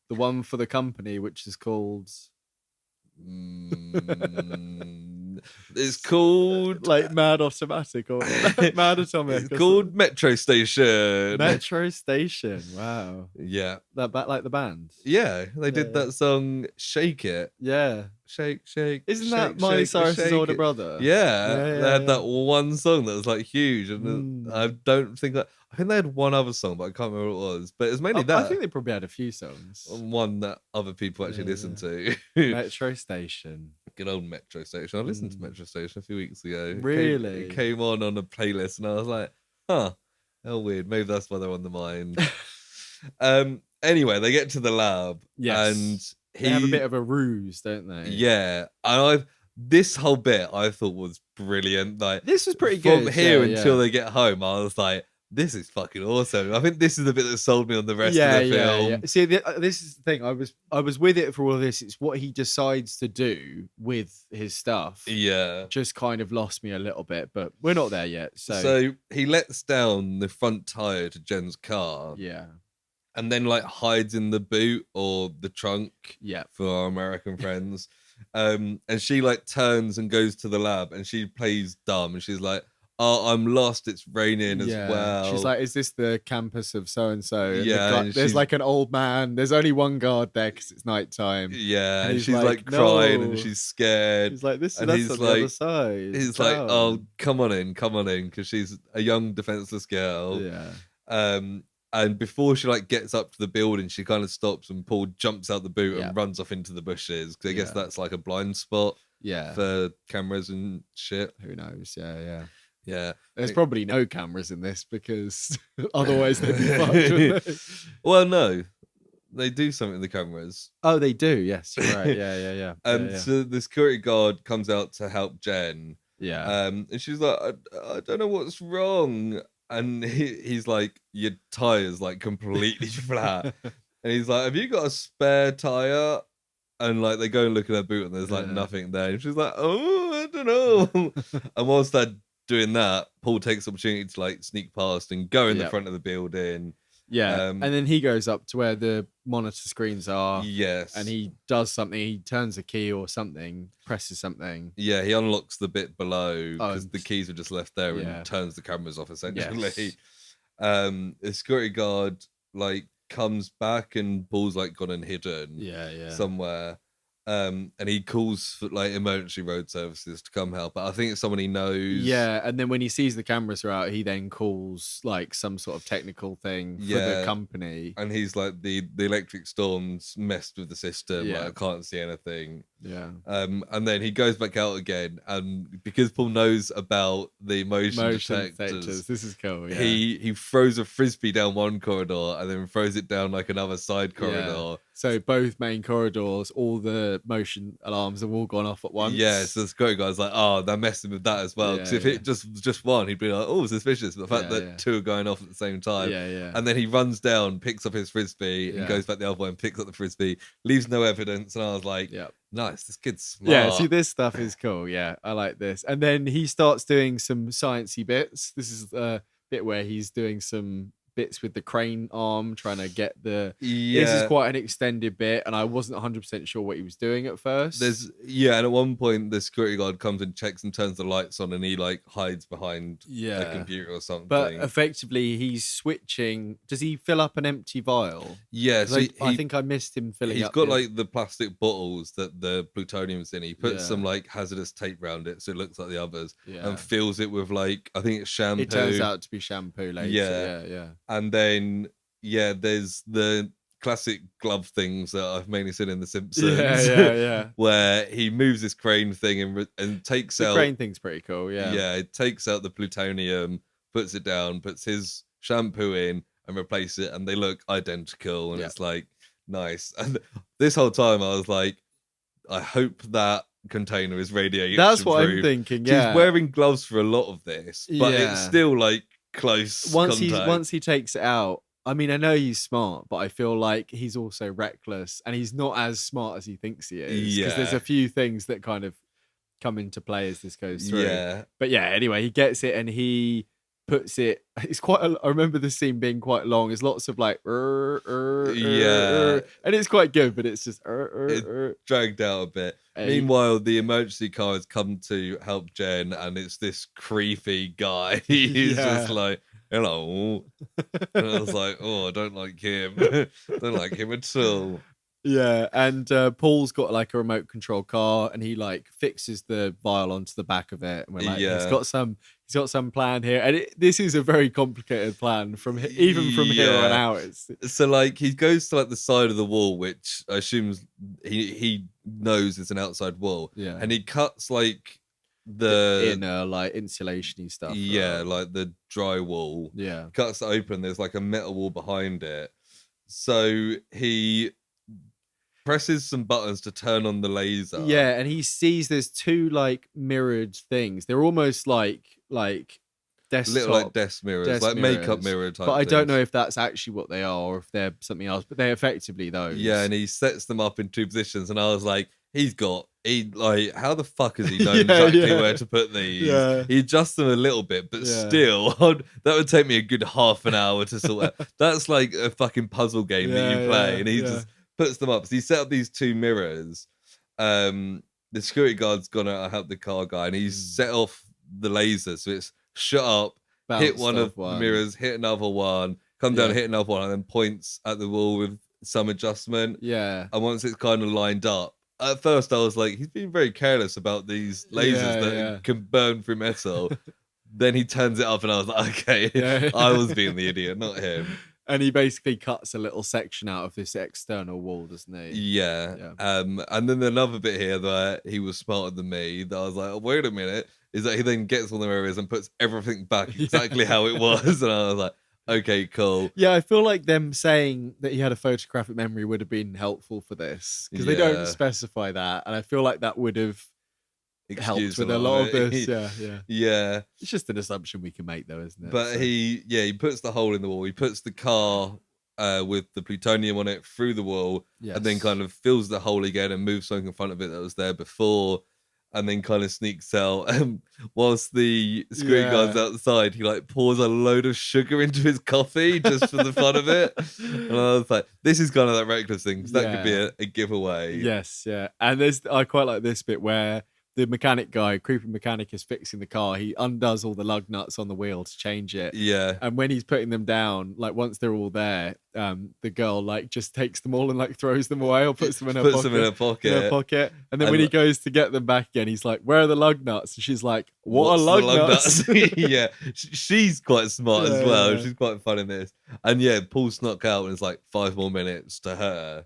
The one for the company, which is called... It's called like Mad Automatic or Mad Atomic. It's called Metro Station. Metro Station. Wow. Yeah. That like the band. Yeah, they did that song "Shake It." Yeah. Shake. Isn't that Miley Cyrus's older brother? Yeah. They had that one song that was like huge, and I think they had one other song, but I can't remember what it was. But it was mainly that. I think they probably had a few songs. One that other people actually listened to. Metro Station. Good old Metro Station. I listened to Metro Station a few weeks ago. Really? It came on a playlist, and I was like, huh, how weird. Maybe that's why they're on the mind. Anyway, they get to the lab. Yes. And they have a bit of a ruse, don't they? Yeah. And this whole bit I thought was brilliant. Like, this was pretty good. From here until they get home, I was like, this is fucking awesome. I think this is the bit that sold me on the rest of the film. Yeah. See, this is the thing. I was with it for all of this. It's what he decides to do with his stuff. Yeah. Just kind of lost me a little bit, but we're not there yet. So he lets down the front tire to Jen's car. Yeah. And then like hides in the boot or the trunk. Yeah. For our American friends. And she like turns and goes to the lab and she plays dumb and she's like, oh, I'm lost, it's raining as well. She's like, is this the campus of so-and-so? And and there's like an old man. There's only one guard there because it's nighttime. Yeah, and she's like crying and she's scared. He's like, that's and on he's the like, other side. he's like, oh, come on in, because she's a young defenseless girl. Yeah. And before she like gets up to the building, she kind of stops and Paul jumps out the boot and runs off into the bushes because I guess that's like a blind spot. Yeah. For cameras and shit. Who knows? Yeah. Yeah. There's probably no cameras in this because otherwise they'd be fucked, wouldn't they? Well, no. They do something with the cameras. Oh, they do. Yes, you're right. Yeah. So the security guard comes out to help Jen. Yeah. And she's like, I don't know what's wrong. And he's like, your tire's like completely flat. And he's like, have you got a spare tire? And like they go and look at her boot and there's like nothing there. And she's like, oh, I don't know. And whilst they're doing that, Paul takes the opportunity to like sneak past and go in the front of the building. Yeah. And then he goes up to where the monitor screens are. Yes. And he does something. He turns a key or something, presses something. Yeah, he unlocks the bit below because the keys are just left there and turns the cameras off essentially. Yes. The security guard like comes back and Paul's like gone and hidden somewhere. And he calls for like emergency road services to come help. But I think it's someone he knows. Yeah, and then when he sees the cameras are out, he then calls like some sort of technical thing for the company. And he's like, the electric storms messed with the system. Like, I can't see anything. Yeah. And then he goes back out again, and because Paul knows about the motion detectors, this is cool. Yeah. He throws a frisbee down one corridor and then throws it down like another side corridor. Yeah. So both main corridors, all the motion alarms have all gone off at once. Yeah, so the security guy's like, oh, they're messing with that as well. Because if it just one, he'd be like, oh, suspicious. But the fact that two are going off at the same time. Yeah. And then he runs down, picks up his frisbee, and goes back the other way and picks up the frisbee, leaves no evidence. And I was like, nice, this kid's smart. Yeah, see, this stuff is cool. Yeah, I like this. And then he starts doing some sciencey bits. This is the bit where he's doing some bits with the crane arm, trying to get the... This is quite an extended bit, and I wasn't 100% sure what he was doing at first. And at one point, the security guard comes and checks and turns the lights on, and he, like, hides behind a computer or something. But effectively, he's switching... Does he fill up an empty vial? Yeah, so I think I missed him filling up... He's got, like, the plastic bottles that the plutonium's in. He puts some, like, hazardous tape around it, so it looks like the others, and fills it with, like, I think it's shampoo. It turns out to be shampoo later. Yeah. And then, there's the classic glove things that I've mainly seen in The Simpsons. Yeah. Where he moves this crane thing and takes out... The crane thing's pretty cool, yeah. Yeah, it takes out the plutonium, puts it down, puts his shampoo in and replace it, and they look identical. And it's like, nice. And this whole time I was like, I hope that container is radiation proof. That's what I'm thinking, yeah. He's wearing gloves for a lot of this, but it's still like close contact. Once he takes it out, I mean, I know he's smart, but I feel like he's also reckless, and he's not as smart as he thinks he is. Because there's a few things that kind of come into play as this goes through. Yeah. But yeah, anyway, he gets it and he puts it. It's I remember the scene being quite long. There's lots of like, and it's quite good, but it's just it's dragged out a bit. Meanwhile, the emergency car has come to help Jen, and it's this creepy guy. He's just like, hello. And I was like, oh, I don't like him. Don't like him at all. Yeah, and Paul's got like a remote control car, and he like fixes the vial onto the back of it. And we're like, he's got some plan here, and this is a very complicated plan from here on out. So like he goes to like the side of the wall, which I assume he knows is an outside wall. Yeah, and he cuts like the inner like insulation-y stuff. Yeah, like the drywall. Yeah, cuts it open. There's like a metal wall behind it. So he presses some buttons to turn on the laser. Yeah, and he sees there's two like mirrored things. They're almost like desktop, little like desk mirrors, like makeup mirror type. But I don't know if that's actually what they are or if they're something else. But they're effectively those. Yeah, and he sets them up in two positions, and I was like, how the fuck has he known exactly where to put these? Yeah. He adjusts them a little bit, but still, that would take me a good half an hour to sort out. That's like a fucking puzzle game that you play, and he just puts them up. So he set up these two mirrors. The security guard's gone out to help the car guy, and he's set off the laser, so it's shut up, hit Bounced one of off the mirrors, hit another one, come down, hit another one, and then points at the wall with some adjustment. Yeah. And once it's kind of lined up, at first I was like, he's being very careless about these lasers that can burn through metal. Then he turns it up, and I was like, okay, I was being the idiot, not him. And he basically cuts a little section out of this external wall, doesn't he? Yeah. And then another bit here that he was smarter than me, that I was like, oh, wait a minute, is that he then gets all the mirrors and puts everything back exactly how it was. And I was like, okay, cool. Yeah, I feel like them saying that he had a photographic memory would have been helpful for this, because they don't specify that. And I feel like that would have helped with a lot of this. Yeah. It's just an assumption we can make, though, isn't it? But he puts the hole in the wall. He puts the car with the plutonium on it through the wall, and then kind of fills the hole again and moves something in front of it that was there before, and then kind of sneaks out. And whilst the security guard's outside, he like pours a load of sugar into his coffee just for the fun of it. And I was like, this is kind of that reckless thing, because that could be a giveaway. Yes, yeah. And I quite like this bit where the mechanic guy, creepy mechanic, is fixing the car. He undoes all the lug nuts on the wheel to change it. Yeah. And when he's putting them down, like once they're all there, the girl like just takes them all and like throws them away or puts them in her pocket. And then when he goes to get them back again, he's like, "Where are the lug nuts?" And she's like, "What are lug nuts?" Yeah. She's quite smart as well. Yeah. She's quite fun in this. And Paul snuck out, and it's like 5 more minutes to her.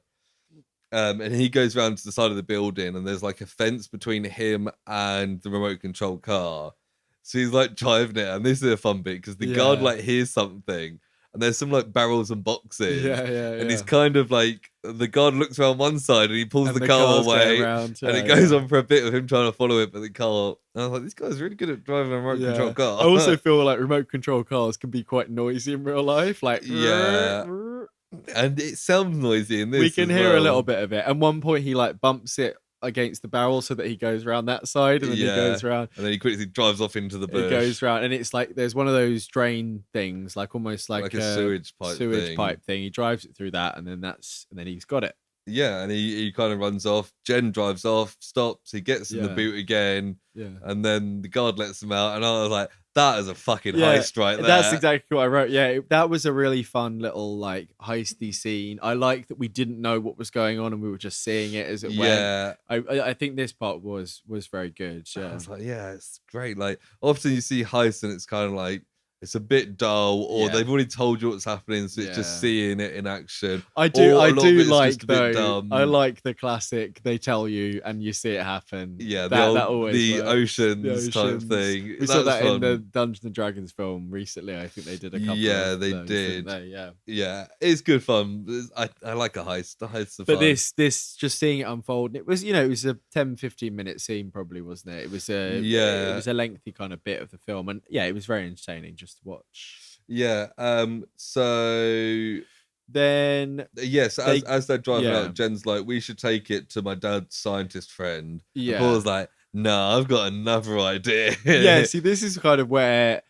And he goes around to the side of the building, and there's like a fence between him and the remote control car. So he's like driving it, and this is a fun bit because the guard like hears something, and there's some like barrels and boxes. And he's kind of like, the guard looks around one side and he pulls the car away, and it goes on for a bit of him trying to follow it, but the car. And I was like, this guy's really good at driving a remote control car. I also feel like remote control cars can be quite noisy in real life, like and it sounds noisy in this. We can hear a little bit of it. At one point, he like bumps it against the barrel so that he goes around that side, and then he goes around, and then he quickly drives off into the bush. He goes around, and it's like there's one of those drain things, like almost like a sewage pipe thing. He drives it through that, and then he's got it. Yeah, and he kind of runs off. Jen drives off, stops. He gets in the boot again, and then the guard lets him out. And I was like, that is a fucking heist right there. That's exactly what I wrote. Yeah, that was a really fun little like heisty scene. I like that we didn't know what was going on and we were just seeing it as it went. I think this part was very good. Yeah, I was like, it's great. Like often you see heists and it's kind of like, it's a bit dull, or they've already told you what's happening, so it's just seeing it in action. I do like though. I like the classic. They tell you, and you see it happen. Yeah, that always oceans type thing. We saw that in the Dungeons and Dragons film recently. I think they did a couple. Yeah, of they those, did. They? Yeah, it's good fun. I like a heist. The heists are but fun. this just seeing it unfold. It was it was a 10-15 minute scene probably, wasn't it? It was a it was a lengthy kind of bit of the film, and it was very entertaining just to watch. So then as they're driving out, Jen's like, we should take it to my dad's scientist friend. And Paul's like, no, I've got another idea. See, this is kind of where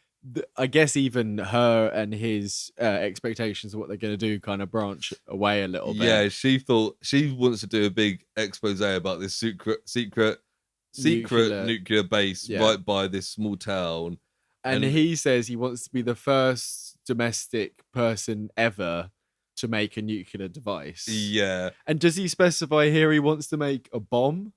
I guess even her and his expectations of what they're going to do kind of branch away a little bit. Yeah, she thought she wants to do a big expose about this secret nuclear base right by this small town. And he says he wants to be the first domestic person ever to make a nuclear device. Yeah. And does he specify here he wants to make a bomb?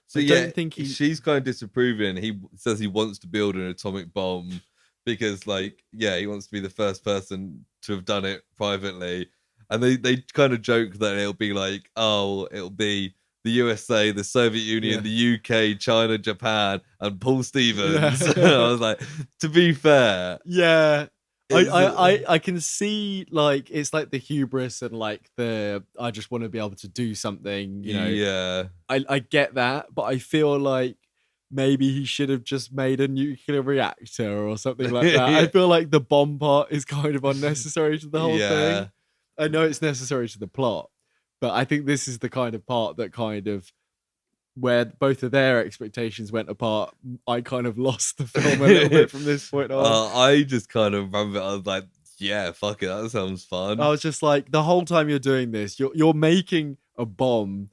So she's kind of disapproving. He says he wants to build an atomic bomb because, he wants to be the first person to have done it privately. And they kind of joke that it'll be like, it'll be the USA, the Soviet Union, the UK, China, Japan, and Paul Stevens. I was like, to be fair. Yeah. I can see it's like the hubris and I just want to be able to do something, Yeah. I get that, but I feel like maybe he should have just made a nuclear reactor or something like that. I feel like the bomb part is kind of unnecessary to the whole thing. I know it's necessary to the plot, but I think this is the kind of part that kind of where both of their expectations went apart. I kind of lost the film a little bit from this point on. I just kind of remember, I was like, yeah, fuck it, that sounds fun. I was just like, the whole time you're doing this, you're making a bomb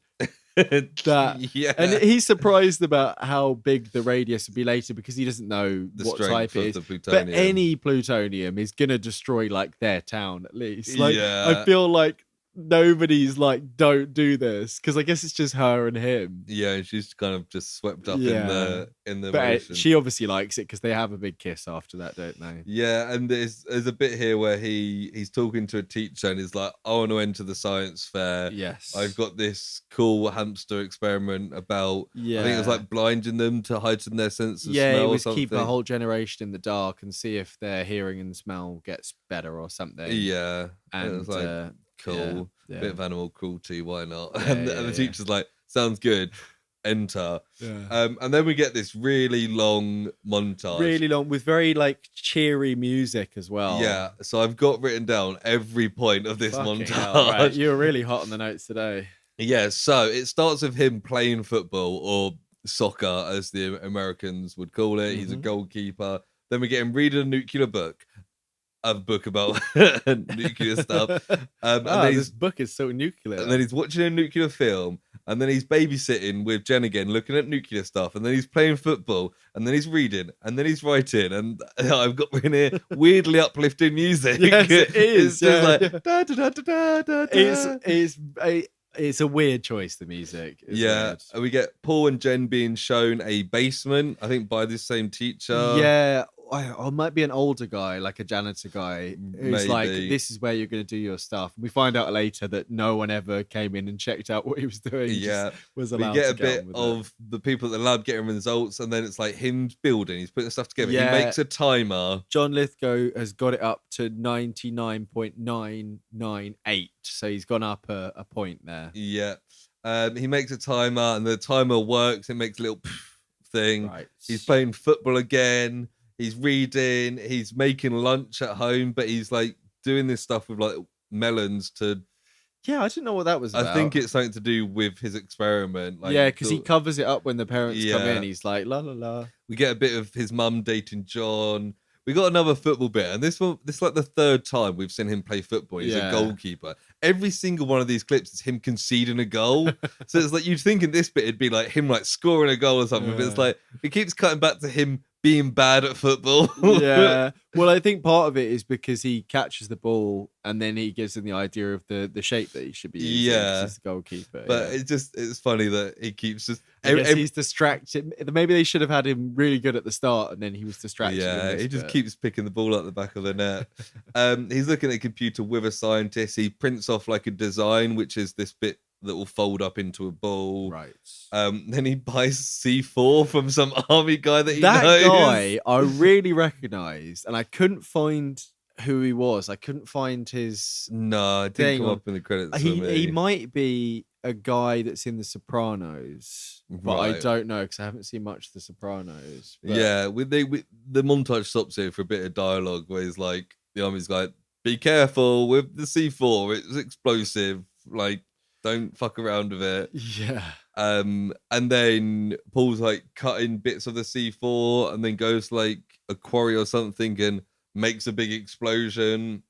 And he's surprised about how big the radius will be later because he doesn't know the what strength type it of is. the plutonium. But any plutonium is gonna destroy like their town at least. Like Yeah. I feel like nobody's like, don't do this, because I guess it's just her and him. Yeah, and she's kind of just swept up in the But emotion. she obviously likes it because they have a big kiss after that, don't they? Yeah, and there's a bit here where he's talking to a teacher and he's like, I want to enter the science fair. Yes. I've got this cool hamster experiment about, I think it was like blinding them to heighten their sense of smell it was or something. keep a whole generation in the dark and see if their hearing and smell gets better or something. Yeah. And it was like, cool. Yeah. Bit of animal cruelty, why not? Yeah, and the teacher's like, sounds good. Enter. Yeah. And then we get this really long montage. Really long with very like cheery music as well. Yeah. So I've got written down every point of this montage. Hell, right. You're really hot on the notes today. Yeah. So it starts with him playing football or soccer, as the Americans would call it. He's a goalkeeper. Then we get him reading a nuclear book. A book about nuclear stuff. And then this book is so nuclear. And then he's watching a nuclear film. And then he's babysitting with Jen again, looking at nuclear stuff. And then he's playing football. And then he's reading. And then he's writing. And I've got in here weirdly uplifting music. Yes, it is. It's just like da, da, da, da, da, da. It's a weird choice, the music. It's weird. And we get Paul and Jen being shown a basement, I think by the same teacher. Yeah. I might be an older guy, like a janitor guy, who's like, this is where you're going to do your stuff. We find out later that no one ever came in and checked out what he was doing. Yeah. Was allowed we get to a bit of the people at the lab getting results, and then it's like him building. He's putting stuff together. Yeah. He makes a timer. John Lithgow has got it up to 99.998. So he's gone up a point there. Yeah. He makes a timer, and the timer works. It makes a little thing. Right. He's playing football again. He's reading, he's making lunch at home, but he's like doing this stuff with like melons to. Yeah, I didn't know what that was about. I think it's something to do with his experiment. Like, yeah, because he covers it up when the parents come in. He's like, la la la. We get a bit of his mum dating John. We got another football bit, and this is like the third time we've seen him play football. He's a goalkeeper. Every single one of these clips is him conceding a goal. So it's like you'd think in this bit it'd be like him like scoring a goal or something, but it's like it keeps cutting back to him being bad at football. Yeah. Well, I think part of it is because he catches the ball and then he gives him the idea of the shape that he should be using. Yeah. He's the goalkeeper. But it's funny that he keeps just. He's distracted. Maybe they should have had him really good at the start and then he was distracted. Yeah, he just keeps picking the ball out the back of the net. He's looking at a computer with a scientist. He prints off like a design, which is this bit that will fold up into a ball. Right. Then he buys C4 from some army guy that he knows. That guy I really recognised, and I couldn't find who he was. I couldn't find his. No, it didn't come up in the credits. He might be a guy that's in The Sopranos, but I don't know because I haven't seen much of The Sopranos. But... Yeah, the montage stops here for a bit of dialogue where he's like, the army's like, "Be careful with the C4. It's explosive. Like, don't fuck around with it." Yeah. And then Paul's like cutting bits of the C4 and then goes to like a quarry or something and makes a big explosion.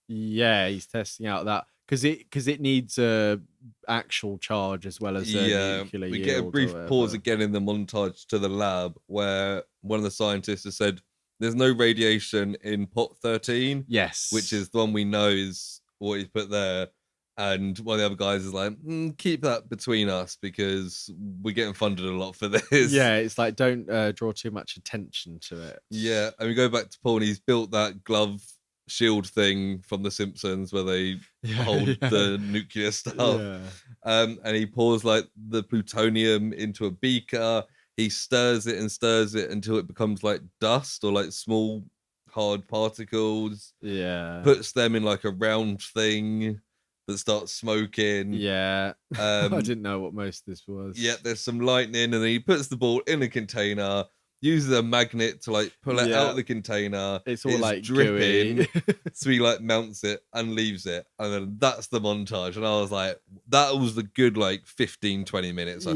Yeah, he's testing out that because it needs a actual charge as well as a nuclear yield. We get a brief pause again in the montage to the lab where one of the scientists has said there's no radiation in pot 13. Yes, which is the one we know is what he's put there. And one of the other guys is like, keep that between us because we're getting funded a lot for this. Yeah, it's like, don't draw too much attention to it. Yeah, and we go back to Paul and he's built that glove shield thing from The Simpsons where they hold the nuclear stuff. Yeah. And he pours like the plutonium into a beaker. He stirs it until it becomes like dust or like small hard particles. Yeah. Puts them in like a round thing that starts smoking. Yeah. I didn't know what most of this was. Yeah, there's some lightning, and then he puts the ball in a container, uses a magnet to like pull it out of the container. It's all like dripping. gooey. So he like mounts it and leaves it. And then that's the montage. And I was like, that was the good like 15-20 minutes.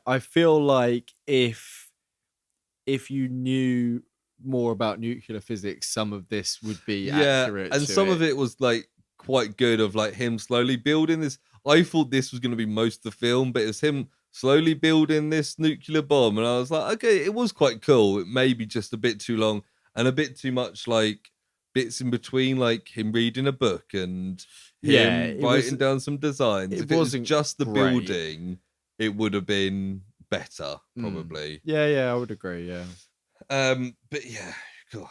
I feel like if you knew more about nuclear physics, some of this would be accurate. And some of it was like quite good of like him slowly building this. I thought this was going to be most of the film, but it was him slowly building this nuclear bomb, and I was like, okay, it was quite cool. It may be just a bit too long and a bit too much like bits in between, like him reading a book and him writing down some designs. If it was just the building, it would have been better, probably. Yeah, I would agree. Yeah. But yeah. Cool.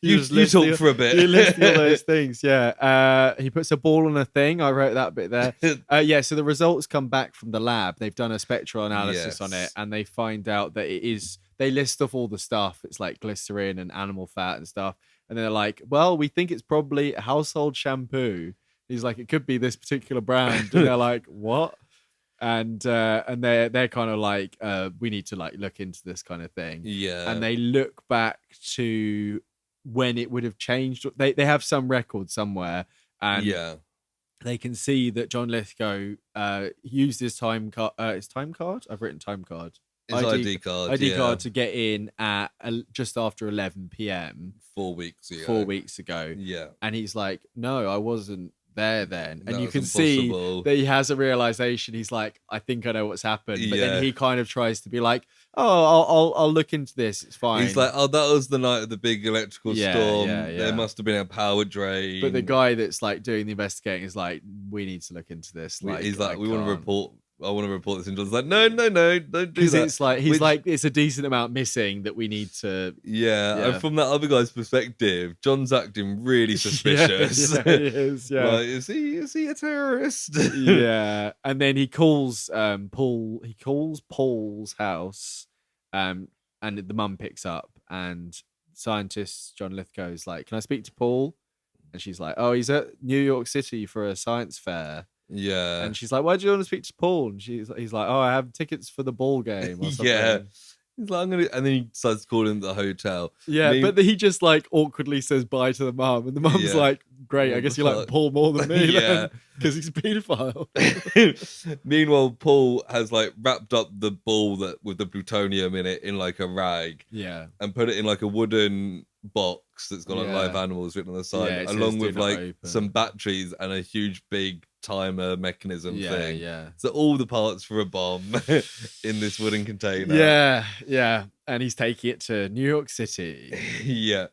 you talk for a bit. You list all those things. Yeah. He puts a ball on a thing. I wrote that bit there. Yeah. So the results come back from the lab. They've done a spectral analysis on it, and they find out that it is. They list off all the stuff. It's like glycerin and animal fat and stuff. And they're like, well, we think it's probably a household shampoo. He's like, it could be this particular brand. And they're like, what? And they're kind of like, we need to like look into this kind of thing. Yeah. And they look back to when it would have changed. They have some record somewhere, and they can see that John Lithgow used his time card. His time card? I've written time card. His ID card. ID card to get in at just after 11 p.m. 4 weeks ago. 4 weeks ago. Yeah. And he's like, no, I wasn't there then. And That you was can impossible. see that he has a realization. He's like, I think I know what's happened. But then he kind of tries to be like, oh, I'll look into this. It's fine. He's like, oh, that was the night of the big electrical storm. Yeah. There must have been a power drain. But the guy that's like doing the investigating is like, we need to look into this. Like, he's like, we want to report. I want to report this. And John's like, no, don't do that. It's like he's like, it's a decent amount missing that we need to. Yeah. And from that other guy's perspective, John's acting really suspicious. Yeah, he is. Yeah, like, is he a terrorist? Yeah. And then he calls Paul. He calls Paul's house, and the mum picks up, and scientist John Lithgow's like, "Can I speak to Paul?" And she's like, "Oh, he's at New York City for a science fair." Yeah. And she's like, "Why do you want to speak to Paul?" And he's like, "Oh, I have tickets for the ball game or something." Yeah. He's like, I'm gonna, and then he starts calling the hotel. Yeah, but he just like awkwardly says bye to the mum, and the mum's like, "Great, I guess you like Paul more than me, because he's a paedophile." Meanwhile, Paul has like wrapped up the ball with the plutonium in it in like a rag, and put it in like a wooden box that's got like live animals written on the side, along with like some batteries and a huge big timer mechanism thing. Yeah. So all the parts for a bomb in this wooden container. Yeah. And he's taking it to New York City. Yeah.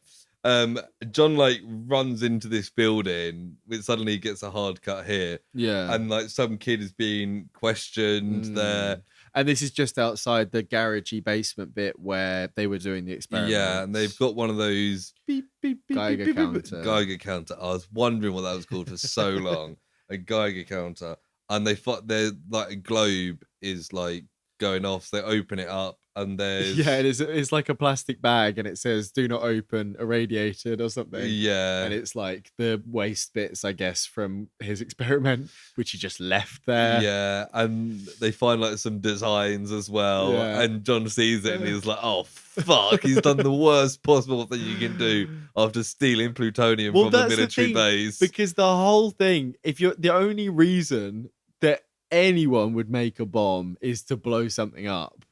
John like runs into this building, which suddenly gets a hard cut here. Yeah. And like some kid is being questioned there. And this is just outside the garagey basement bit where they were doing the experiment. Yeah, and they've got one of those beep, beep, beep, Geiger beep, beep, counter. Geiger counter. I was wondering what that was called for so long. A Geiger counter. And they're like a globe is like going off. So they open it up and there's... Yeah, it's like a plastic bag and it says, "Do not open, irradiated," or something. Yeah. And it's like the waste bits, I guess, from his experiment, which he just left there. Yeah, and they find like some designs as well. Yeah. And John sees it and he's like, oh, fuck. He's done the worst possible thing you can do after stealing plutonium from a military base. Because the whole thing, if you're the only reason that anyone would make a bomb is to blow something up.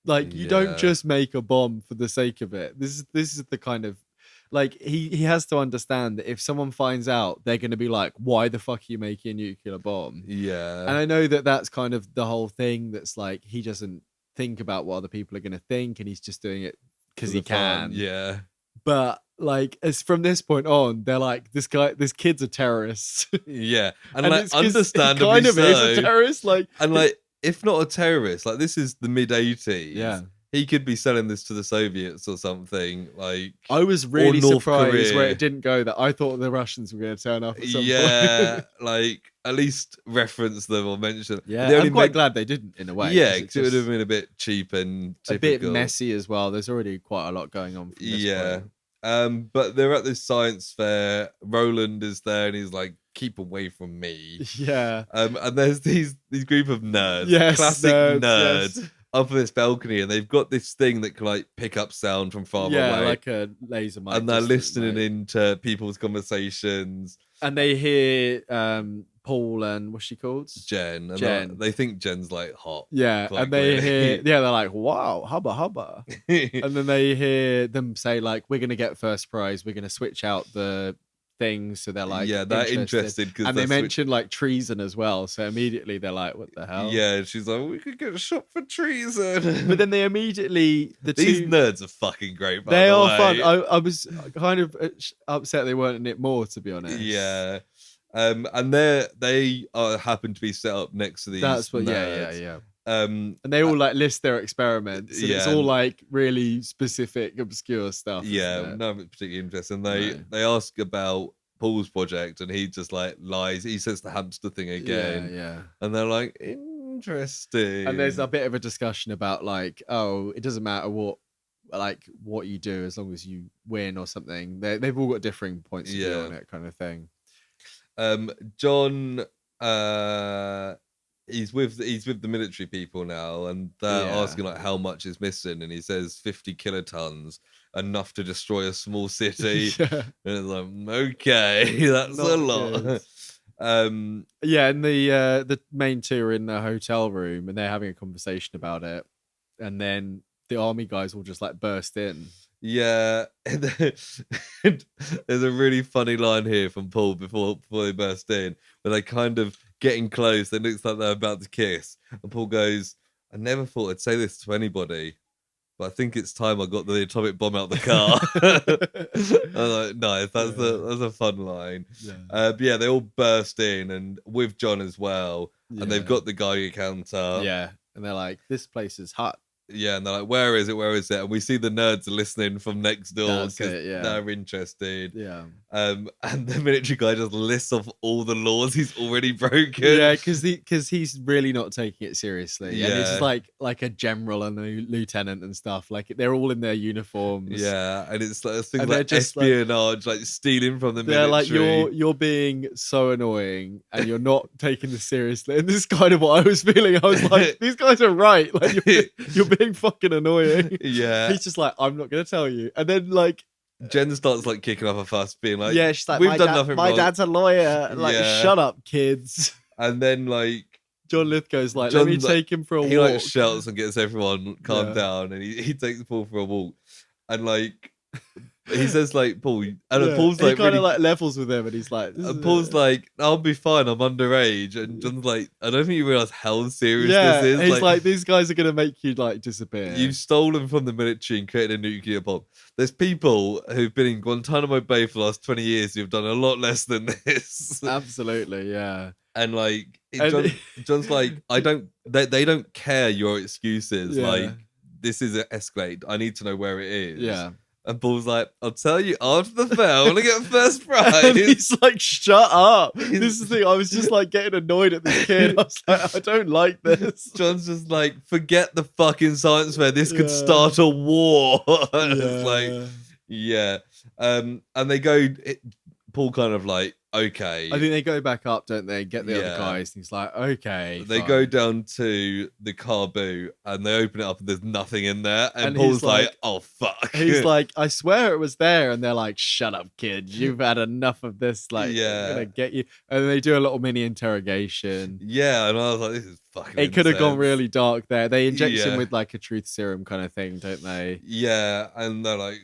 Like, you don't just make a bomb for the sake of it. This is the kind of, like, he has to understand that if someone finds out, they're going to be like, why the fuck are you making a nuclear bomb? Yeah. And I know that that's kind of the whole thing, that's like, he doesn't think about what other people are going to think, and he's just doing it because he can. Yeah. But like, as from this point on, they're like, this kid's a terrorist. Yeah. And like, understandably kind of so. is a terrorist. Like, and like, if not a terrorist, like this is the mid-80s. Yeah. He could be selling this to the Soviets or something. Like, I was really surprised Korea. where it didn't go that. I thought the Russians were going to turn up at some point. Like, at least reference them or mention them. Yeah, I'm quite glad they didn't, in a way. Yeah, because it would have been a bit cheap and typical. A bit messy as well. There's already quite a lot going on from this point. But they're at this science fair. Roland is there and he's like, keep away from me. Yeah. And there's these group of nerds. Yes, classic nerds. Yes. Up on this balcony, and they've got this thing that can like pick up sound from far away. Yeah, like a laser mic. And they're listening into people's conversations. And they hear Paul and what's she called? Jen. And Jen. They think Jen's like hot. Yeah, and they hear, they're like, wow, hubba hubba. And then they hear them say like, we're going to get first prize. We're going to switch out the things, so they're like, they're interested because and they mention like treason as well. So immediately they're like, "What the hell?" Yeah, she's like, "We could get shot for treason." But then they immediately these nerds are fucking great. By they the are way. fun. I was kind of upset they weren't in it more, to be honest. Yeah. And they happen to be set up next to these. That's what. nerds. Yeah. And they all like list their experiments, and it's all like really specific, obscure stuff. Yeah, no, particularly interesting. They ask about Paul's project, and he just like lies. He says the hamster thing again. Yeah. And they're like, interesting. And there's a bit of a discussion about like, oh, it doesn't matter what you do as long as you win or something. They've all got differing points of view on it, kind of thing. John, he's with the military people now, and they're asking like how much is missing, and he says 50 kilotons, enough to destroy a small city. And it's like, okay, that's a lot. And the main two are in the hotel room, and they're having a conversation about it, and then the army guys will just like burst in. Yeah, there's a really funny line here from Paul before they burst in, where they kind of getting close. It looks like they're about to kiss, and Paul goes, "I never thought I'd say this to anybody, but I think it's time I got the atomic bomb out the car." I was like, nice. That's a fun line. Yeah. They all burst in, and with John as well, and they've got the Geiger counter. Yeah, and they're like, "This place is hot." Yeah, and they're like, "Where is it? Where is it?" And we see the nerds are listening from next door because they're interested. Yeah. And the military guy just lists off all the laws he's already broken. Yeah, because he's really not taking it seriously. Yeah. And it's just like a general and a lieutenant and stuff. Like they're all in their uniforms. Yeah, and it's like things like espionage, like stealing from the military. They're like, you're being so annoying and you're not taking this seriously. And this is kind of what I was feeling. I was like, these guys are right. Like you're being fucking annoying. Yeah. He's just like, I'm not gonna tell you. And then like Jen starts like kicking up a fuss, being like, yeah, she's like, we've done nothing wrong. My dad's a lawyer. Like, shut up, kids. And then like John Lithgow's like, let me take him for a walk. He like shouts and gets everyone calmed down, and he takes Paul for a walk. And like he says like, Paul, and Paul's like, he kind of like levels with him, and he's like, Paul's like, I'll be fine, I'm underage. And John's like, I don't think you realize how serious this is. He's like, these guys are gonna make you like disappear. You've stolen from the military and created a nuclear bomb. There's people who've been in Guantanamo Bay for the last 20 years who've done a lot less than this. Absolutely, yeah. And like John's like, they don't care your excuses. Like, this is escalate. I need to know where it is. Yeah. And Paul's like, I'll tell you after the fair. I want to get first prize. And he's like, shut up. This is the thing. I was just like getting annoyed at this kid. I was like, I don't like this. John's just like, forget the fucking science fair. This could start a war. It's like, and they go, Paul kind of like, okay. I think they go back up, don't they? Get the other guys. And he's like, okay. They go down to the car boot and they open it up and there's nothing in there. And Paul's like, oh, fuck. He's like, I swear it was there. And they're like, shut up, kid. You've had enough of this. Like, I'm going to get you. And then they do a little mini interrogation. Yeah. And I was like, this is fucking It could have gone really dark there. They inject him with like a truth serum kind of thing, don't they? Yeah. And they're like,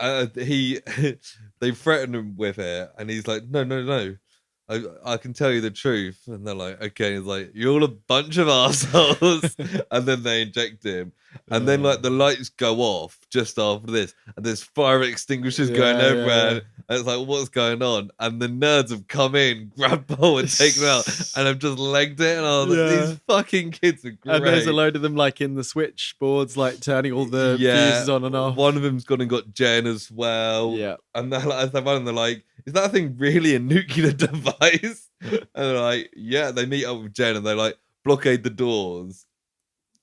they threaten him with it, and he's like, no, I can tell you the truth. And they're like, okay. He's like, you're all a bunch of assholes. And then they inject him, and then like the lights go off just after this, and there's fire extinguishers going everywhere. And it's like, what's going on? And the nerds have come in, grabbed Paul and taken him out, and I've just legged it. And I was like, these fucking kids are great. And there's a load of them like in the switchboards, like turning all the fuses on and off. One of them's gone and got Jen as well. Yeah. And they're like, as they're running, they're like, is that thing really a nuclear device? And they're like, yeah. They meet up with Jen and they like blockade the doors.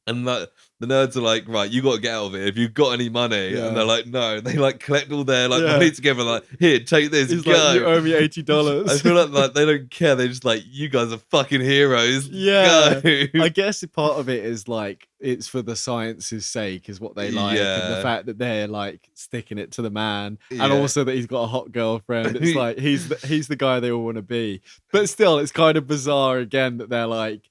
And like, the nerds are like, right, you got to get out of it. If you've got any money, and they're like, no. They like collect all their like money together. Like, here, take this. He's go. Like, you owe me $80. I feel like they don't care. They're just like, you guys are fucking heroes. Yeah, go. I guess part of it is like it's for the science's sake, is what they like, and the fact that they're like sticking it to the man, and also that he's got a hot girlfriend. It's like he's the guy they all want to be. But still, it's kind of bizarre again that they're like,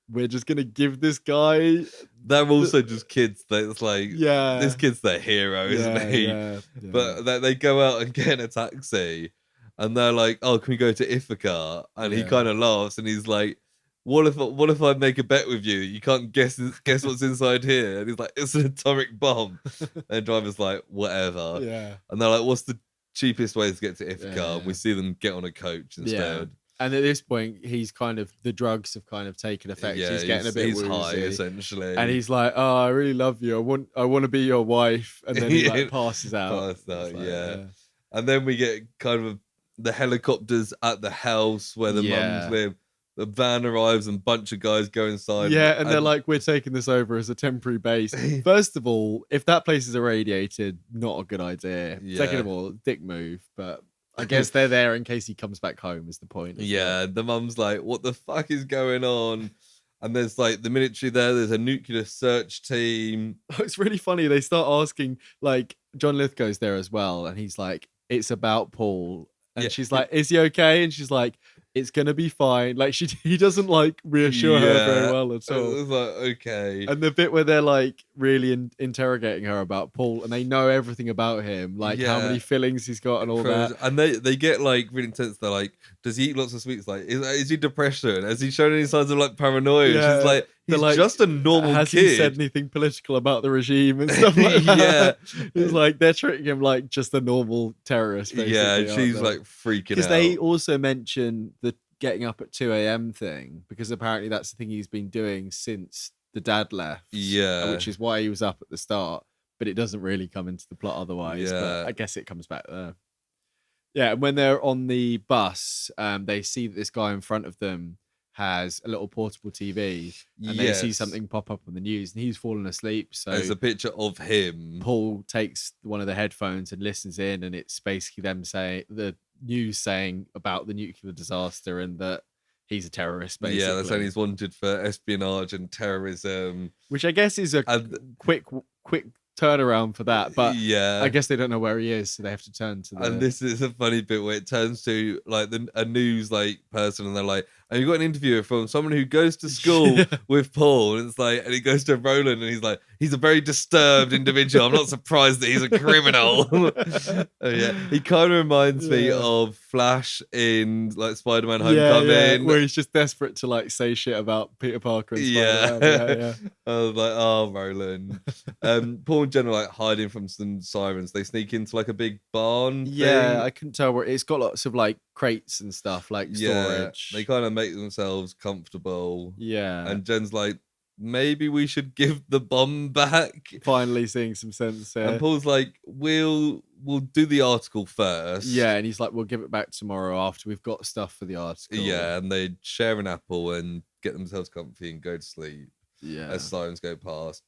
we're just gonna give this guy. They're also just kids. It's like, this kid's their hero, isn't he? Yeah. But they go out and get in a taxi, and they're like, "Oh, can we go to Ithaca?" And he Yeah. kind of laughs, and he's like, what if I make a bet with you? You can't guess what's inside here. And he's like, it's an atomic bomb. And the driver's like, whatever. Yeah. And they're like, what's the cheapest way to get to Ithaca? Yeah. And we see them get on a coach instead. And at this point, he's kind of, the drugs have kind of taken effect. Yeah, he's getting a bit he's woozy, high essentially, and he's like, "Oh, I really love you. I want to be your wife." And then he like passes out. Yeah. And then we get kind of the helicopters at the house where the mums live. The van arrives and a bunch of guys go inside. Yeah, and they're like, we're taking this over as a temporary base. First of all, if that place is irradiated, not a good idea. Yeah. Second of all, dick move. But I guess they're there in case he comes back home is the point. Yeah, the mum's like, what the fuck is going on? And there's like the military there's a nuclear search team. It's really funny. They start asking, like, John Lithgow's there as well. And he's like, it's about Paul. And she's like, is he okay? And she's like, it's gonna be fine. Like he doesn't like reassure her very well at all. It was like, okay. And the bit where they're like really interrogating her about Paul, and they know everything about him, like how many fillings he's got and all that. And they get like really intense. They're like, does he eat lots of sweets? Like, is he depression? Has he shown any signs of like paranoia? She's like, he's like, just a normal has kid. Has he said anything political about the regime and stuff like that? It's like they're treating him like just a normal terrorist. Yeah, she's like freaking out. Because they also mention the getting up at 2 a.m. thing, because apparently that's the thing he's been doing since the dad left. Yeah. Which is why he was up at the start, but it doesn't really come into the plot otherwise. Yeah. But I guess it comes back there. Yeah, and when they're on the bus, they see that this guy in front of them has a little portable TV, and they see something pop up on the news, and he's fallen asleep. So there's a picture of him. Paul takes one of the headphones and listens in, and it's basically them saying, the news saying about the nuclear disaster and that he's a terrorist, basically. Yeah, that's saying he's wanted for espionage and terrorism. Which I guess is a quick turnaround for that, but yeah, I guess they don't know where he is, so they have to turn to And this is a funny bit where it turns to like a news like person, and they're like, and you've got an interviewer from someone who goes to school with Paul, and it's like, and he goes to Roland, and he's like, he's a very disturbed individual. I'm not surprised that he's a criminal. He kind of reminds me of Flash in like Spider-Man Homecoming, where he's just desperate to like say shit about Peter Parker and Spider-Man. I was like, oh, Roland. Paul and Jen are like hiding from some sirens. They sneak into like a big barn thing. I couldn't tell where it's got lots of like crates and stuff, like storage. They kind of make themselves comfortable. Yeah. And Jen's like, maybe we should give the bomb back. Finally seeing some sense here. And Paul's like, we'll do the article first. Yeah, and he's like, we'll give it back tomorrow after we've got stuff for the article. Yeah, and they share an apple and get themselves comfy and go to sleep. Yeah. As sirens go past.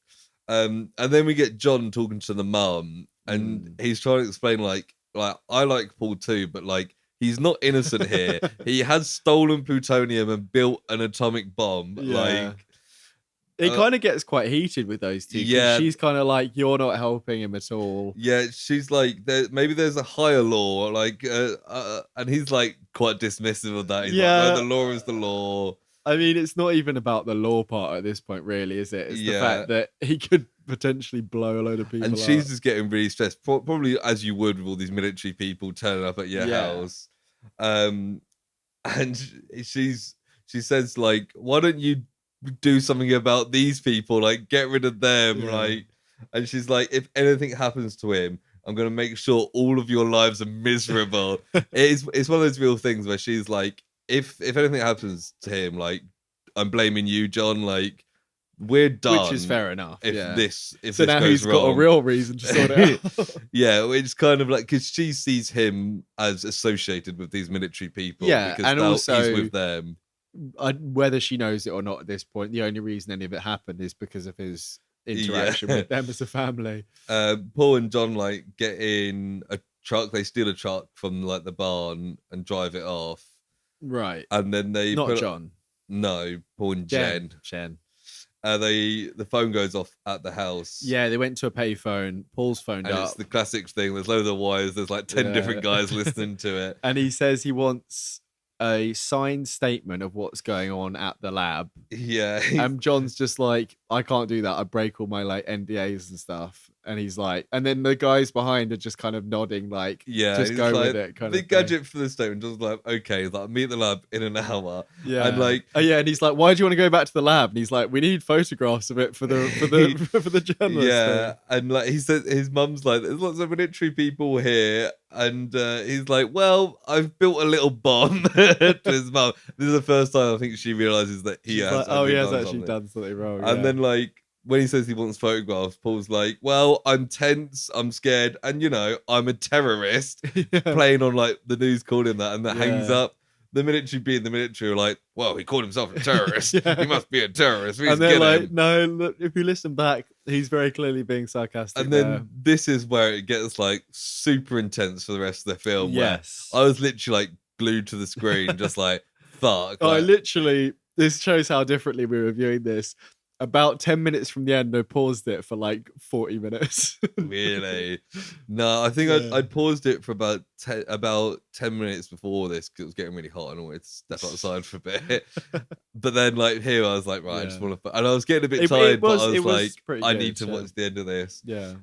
And then we get John talking to the mum, and he's trying to explain like I like Paul too, but like he's not innocent here. He has stolen plutonium and built an atomic bomb. Like it kind of gets quite heated with those two. Yeah, she's kind of like, you're not helping him at all. Yeah, she's like, maybe there's a higher law, like, and he's like quite dismissive of that. He's like, no, the law is the law. I mean, it's not even about the law part at this point, really, is it? It's the fact that he could potentially blow a load of people and out. She's just getting really stressed, probably as you would with all these military people turning up at your house. And she says, like, why don't you do something about these people? Like, get rid of them. Like, and she's like, if anything happens to him, I'm going to make sure all of your lives are miserable. It's one of those real things where she's like, if anything happens to him, like, I'm blaming you, John. Like, we're done. Which is fair enough. If so this now goes he's wrong. got a real reason to sort it out. Yeah, it's kind of like, because she sees him as associated with these military people. Yeah, because and also he's with them. Whether she knows it or not at this point, the only reason any of it happened is because of his interaction with them as a family. Paul and John like get in a truck. They steal a truck from like the barn and drive it off. Right. And then they John. No, Paul and Jen. The phone goes off at the house. Yeah, they went to a payphone. Paul's phoned up. It's the classic thing. There's loads of wires. There's like 10 different guys listening to it. And he says he wants a signed statement of what's going on at the lab. Yeah. And John's just like, I can't do that. I break all my like NDAs and stuff. And he's like, and then the guys behind are just kind of nodding, like, just go with it. Kind the of gadget for the statement, just like, okay, like meet the lab in an hour. Yeah, and like, and he's like, why do you want to go back to the lab? And he's like, we need photographs of it for the for the journalist. Yeah, thing. and like he said, his mum's like, there's lots of military people here, and he's like, well, I've built a little bomb to his mum. This is the first time I think she realizes that he has. Like, he has actually done something wrong. And then like, when he says he wants photographs, Paul's like, well, I'm tense, I'm scared, and I'm a terrorist, playing on like the news calling that, and that hangs up. The military being the military are like, well, he called himself a terrorist. He must be a terrorist. And they're like, no, look, if you listen back, he's very clearly being sarcastic. And then this is where it gets like super intense for the rest of the film. Yes. I was literally like glued to the screen, just like, fuck. I literally, this shows how differently we were viewing this. About 10 minutes from the end, I paused it for like 40 minutes. Really? No, I think I'd paused it for about 10 minutes before this because it was getting really hot and I wanted to step outside for a bit. But then, like, here I was like, right, I just want to. And I was getting a bit tired, but I was like, I need to watch the end of this. Yeah.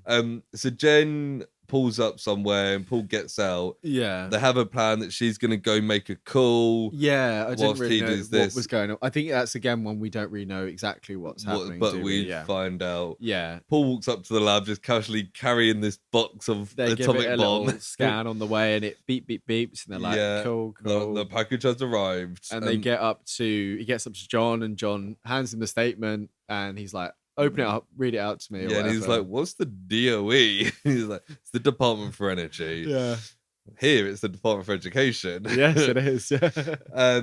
So Jen pulls up somewhere and Paul gets out. Yeah. They have a plan that she's going to go make a call. Yeah, I didn't really know what was going on. I think that's again when we don't really know exactly what's happening. But we find out. Yeah. Paul walks up to the lab just casually carrying this box of atomic give it a bomb. Little scan on the way and it beeps and they're like, cool. The package has arrived. And he gets up to John and John hands him the statement and he's like, open it up, read it out to me. And he's like, what's the DOE? He's like, it's the Department for Energy. Yeah. Here it's the Department for Education. Yes, it is. Yeah.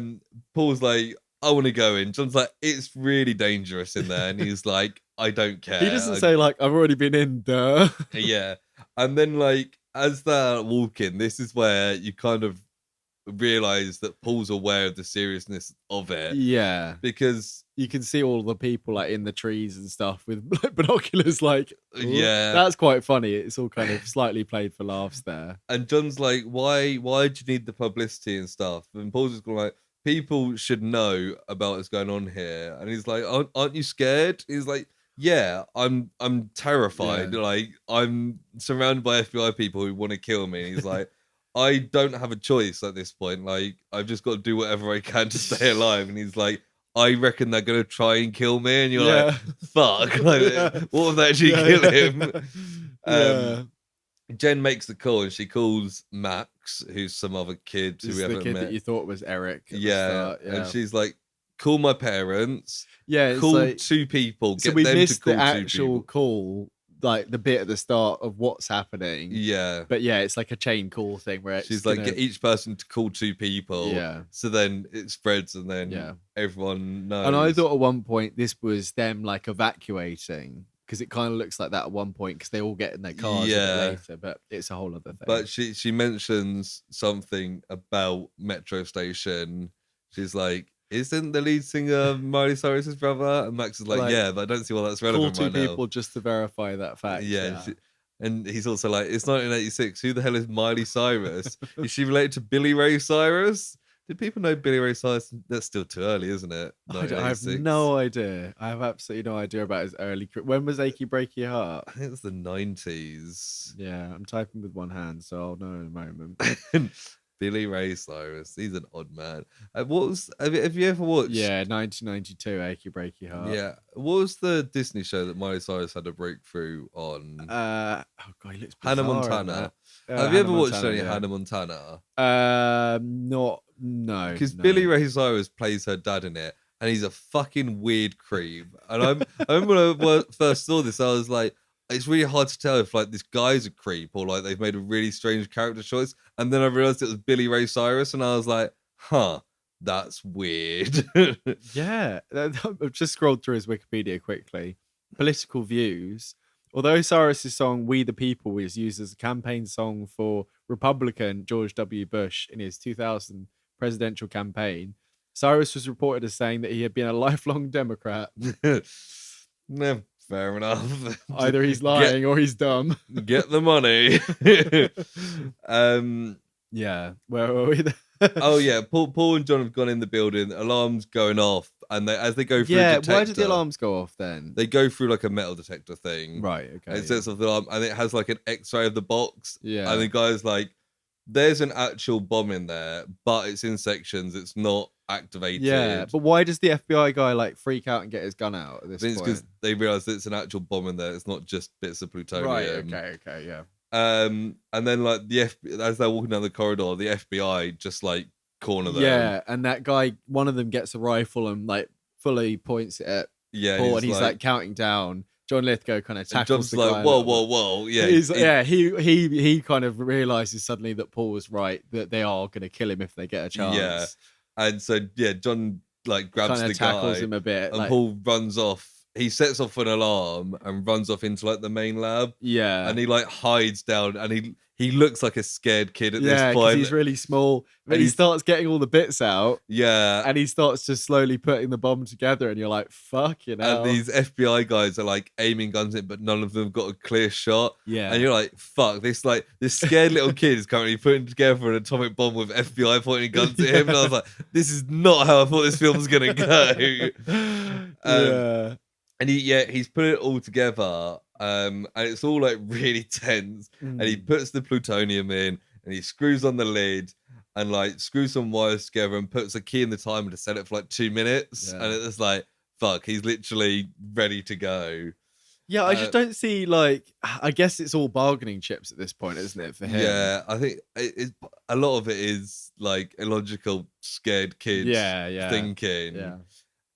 Paul's like, I want to go in. John's like, it's really dangerous in there. And he's like, I don't care. He doesn't say like, I've already been in, duh. Yeah. And then like, as they're walking, this is where you kind of realize that Paul's aware of the seriousness of it. Yeah. Because you can see all the people like in the trees and stuff with like, binoculars. Like, yeah, that's quite funny. It's all kind of slightly played for laughs there. And John's like, why do you need the publicity and stuff? And Paul's just going like, people should know about what's going on here. And he's like, aren't you scared? He's like, yeah, I'm terrified. Yeah. Like, I'm surrounded by FBI people who want to kill me. And he's like, I don't have a choice at this point. Like, I've just got to do whatever I can to stay alive. And he's like, I reckon they're going to try and kill me. And you're like, fuck. Like, what if they actually kill him? Jen makes the call and she calls Max, who's some other kid who we haven't met. The kid that you thought was Eric. Yeah. And she's like, call my parents. Yeah. Call like, 2 people. So we missed the actual call, like the bit at the start of what's happening. Yeah. But yeah, it's like a chain call thing where she's like, get each person to call 2 people. Yeah. So then it spreads and then everyone knows. And I thought at one point this was them like evacuating because it kind of looks like that at one point because they all get in their cars a bit later, but it's a whole other thing. But she mentions something about Metro Station. She's like, isn't the lead singer Miley Cyrus's brother? And Max is like, yeah, but I don't see why that's relevant call 2 right now. people just to verify that fact. Yeah. And he's also like, it's 1986. Who the hell is Miley Cyrus? Is she related to Billy Ray Cyrus? Did people know Billy Ray Cyrus? That's still too early, isn't it? I have no idea. I have absolutely no idea about his early career. When was Achy Breaky Heart? I think it was the 90s. Yeah, I'm typing with one hand, so I'll know in a moment. Billy Ray Cyrus. He's an odd man. Have you ever watched? Yeah, 1992, Achy Breaky Heart. Yeah. What was the Disney show that Miley Cyrus had a breakthrough on? Oh god, he looks Hannah Montana. Have you ever watched any Hannah Montana? No. Because Billy Ray Cyrus plays her dad in it, and he's a fucking weird creep. And I remember when I first saw this, I was like, it's really hard to tell if like this guy's a creep or like they've made a really strange character choice. And then I realized it was Billy Ray Cyrus, and I was like, huh, that's weird. Yeah, I've just scrolled through his Wikipedia quickly. Political views. Although Cyrus's song "We the People" was used as a campaign song for Republican George W. Bush in his 2000 presidential campaign, Cyrus was reported as saying that he had been a lifelong Democrat. No, fair enough. Either he's lying or he's dumb. Get the money. Yeah. Where were we? Oh yeah, Paul and John have gone in the building. Alarm's going off, and as they go through a detector, why did the alarms go off then? they go through like a metal detector thing. Right, okay. And it sets off the alarm, and it has like an X-ray of the box. Yeah. And the guy's like, there's an actual bomb in there, but it's in sections. It's not activated. Yeah, but why does the FBI guy like freak out and get his gun out at this I think it's point? because they realize that it's an actual bomb in there. It's not just bits of plutonium. Right, okay, yeah. And then like as they're walking down the corridor, the FBI just like corner them. Yeah, and that guy, one of them gets a rifle and like fully points it at Paul, and he's like counting down. John Lithgow kind of tackles the guy. John's like, whoa. Yeah, he kind of realizes suddenly that Paul was right, that they are going to kill him if they get a chance. Yeah, and so John like grabs the guy, tackles him a bit, and Paul runs off. He sets off an alarm and runs off into like the main lab. Yeah, and he like hides down, and he looks like a scared kid at this point. Yeah, he's really small. But he starts getting all the bits out. Yeah, and he starts just slowly putting the bomb together, and you're like, "Fucking hell!" And these FBI guys are like aiming guns in, but none of them got a clear shot. Yeah, and you're like, "Fuck!" This scared little kid is currently putting together an atomic bomb with FBI pointing guns at him, and I was like, "This is not how I thought this film was gonna go." Yeah. And he's put it all together, and it's all like really tense. And he puts the plutonium in, and he screws on the lid, and like screws some wires together, and puts a key in the timer to set it for like 2 minutes. Yeah. And it's like, fuck, he's literally ready to go. Yeah, I just don't see like. I guess it's all bargaining chips at this point, isn't it, for him? Yeah, I think a lot of it is like illogical, scared kids thinking. Yeah.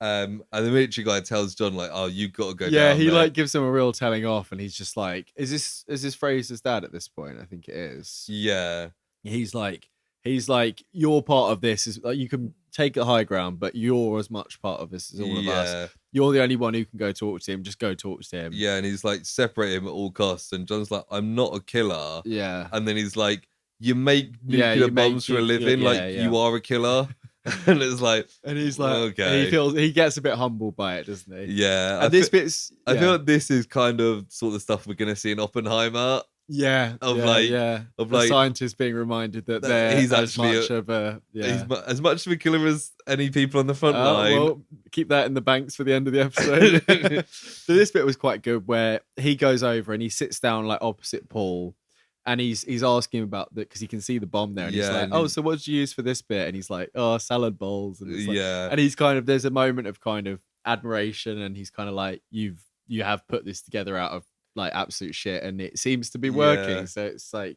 And the military guy tells John like, "Oh, you got to go down." Yeah, he there. like gives him a real telling off, and he's just like, "Is this Fraser's dad at this point?" I think it is. Yeah, he's like, "You're part of this. Is like you can take the high ground, but you're as much part of this as all of us. You're the only one who can go talk to him. Just go talk to him." Yeah, and he's like, separate him at all costs. And John's like, "I'm not a killer." Yeah, and then he's like, "You make nuclear bombs for a living. You are a killer." And it's like, and he's like, okay. He gets a bit humbled by it, doesn't he? Yeah, and bit's. I feel like this is kind of sort of stuff we're gonna see in Oppenheimer. Yeah, of the scientist being reminded that he's as actually much of a he's as much of a killer as any people on the front line. Well, keep that in the banks for the end of the episode. So this bit was quite good, where he goes over and he sits down like opposite Paul. And he's asking about that because he can see the bomb there, and he's like, "Oh, so what did you use for this bit?" And he's like, "Oh, salad bowls." And it's like, and he's kind of, there's a moment of kind of admiration, and he's kind of like, you have put this together out of like absolute shit, and it seems to be working. So it's like,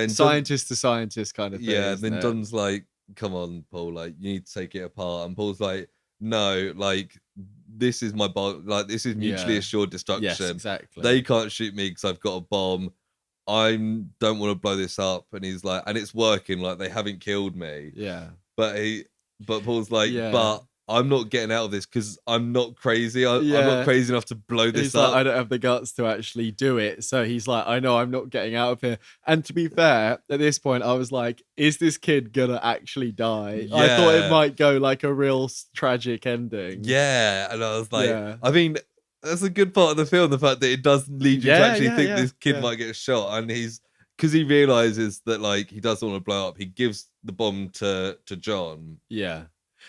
scientist to scientist kind of thing. Yeah, and then John's like, "Come on, Paul, like you need to take it apart." And Paul's like, "No, like this is my bomb. Like this is mutually assured destruction. Yes, exactly. They can't shoot me because I've got a bomb. I don't want to blow this up." And he's like, and it's working, like they haven't killed me. Yeah. But Paul's like, but I'm not getting out of this because I'm not crazy. I'm not crazy enough to blow this up. Like, I don't have the guts to actually do it. So he's like, I know I'm not getting out of here. And to be fair, at this point, I was like, is this kid gonna actually die? Yeah. I thought it might go like a real tragic ending. Yeah. And I was like, I mean, that's a good part of the film, the fact that it does lead you to actually think this kid might get shot. And because he realizes that like he doesn't want to blow up, he gives the bomb to John. Yeah.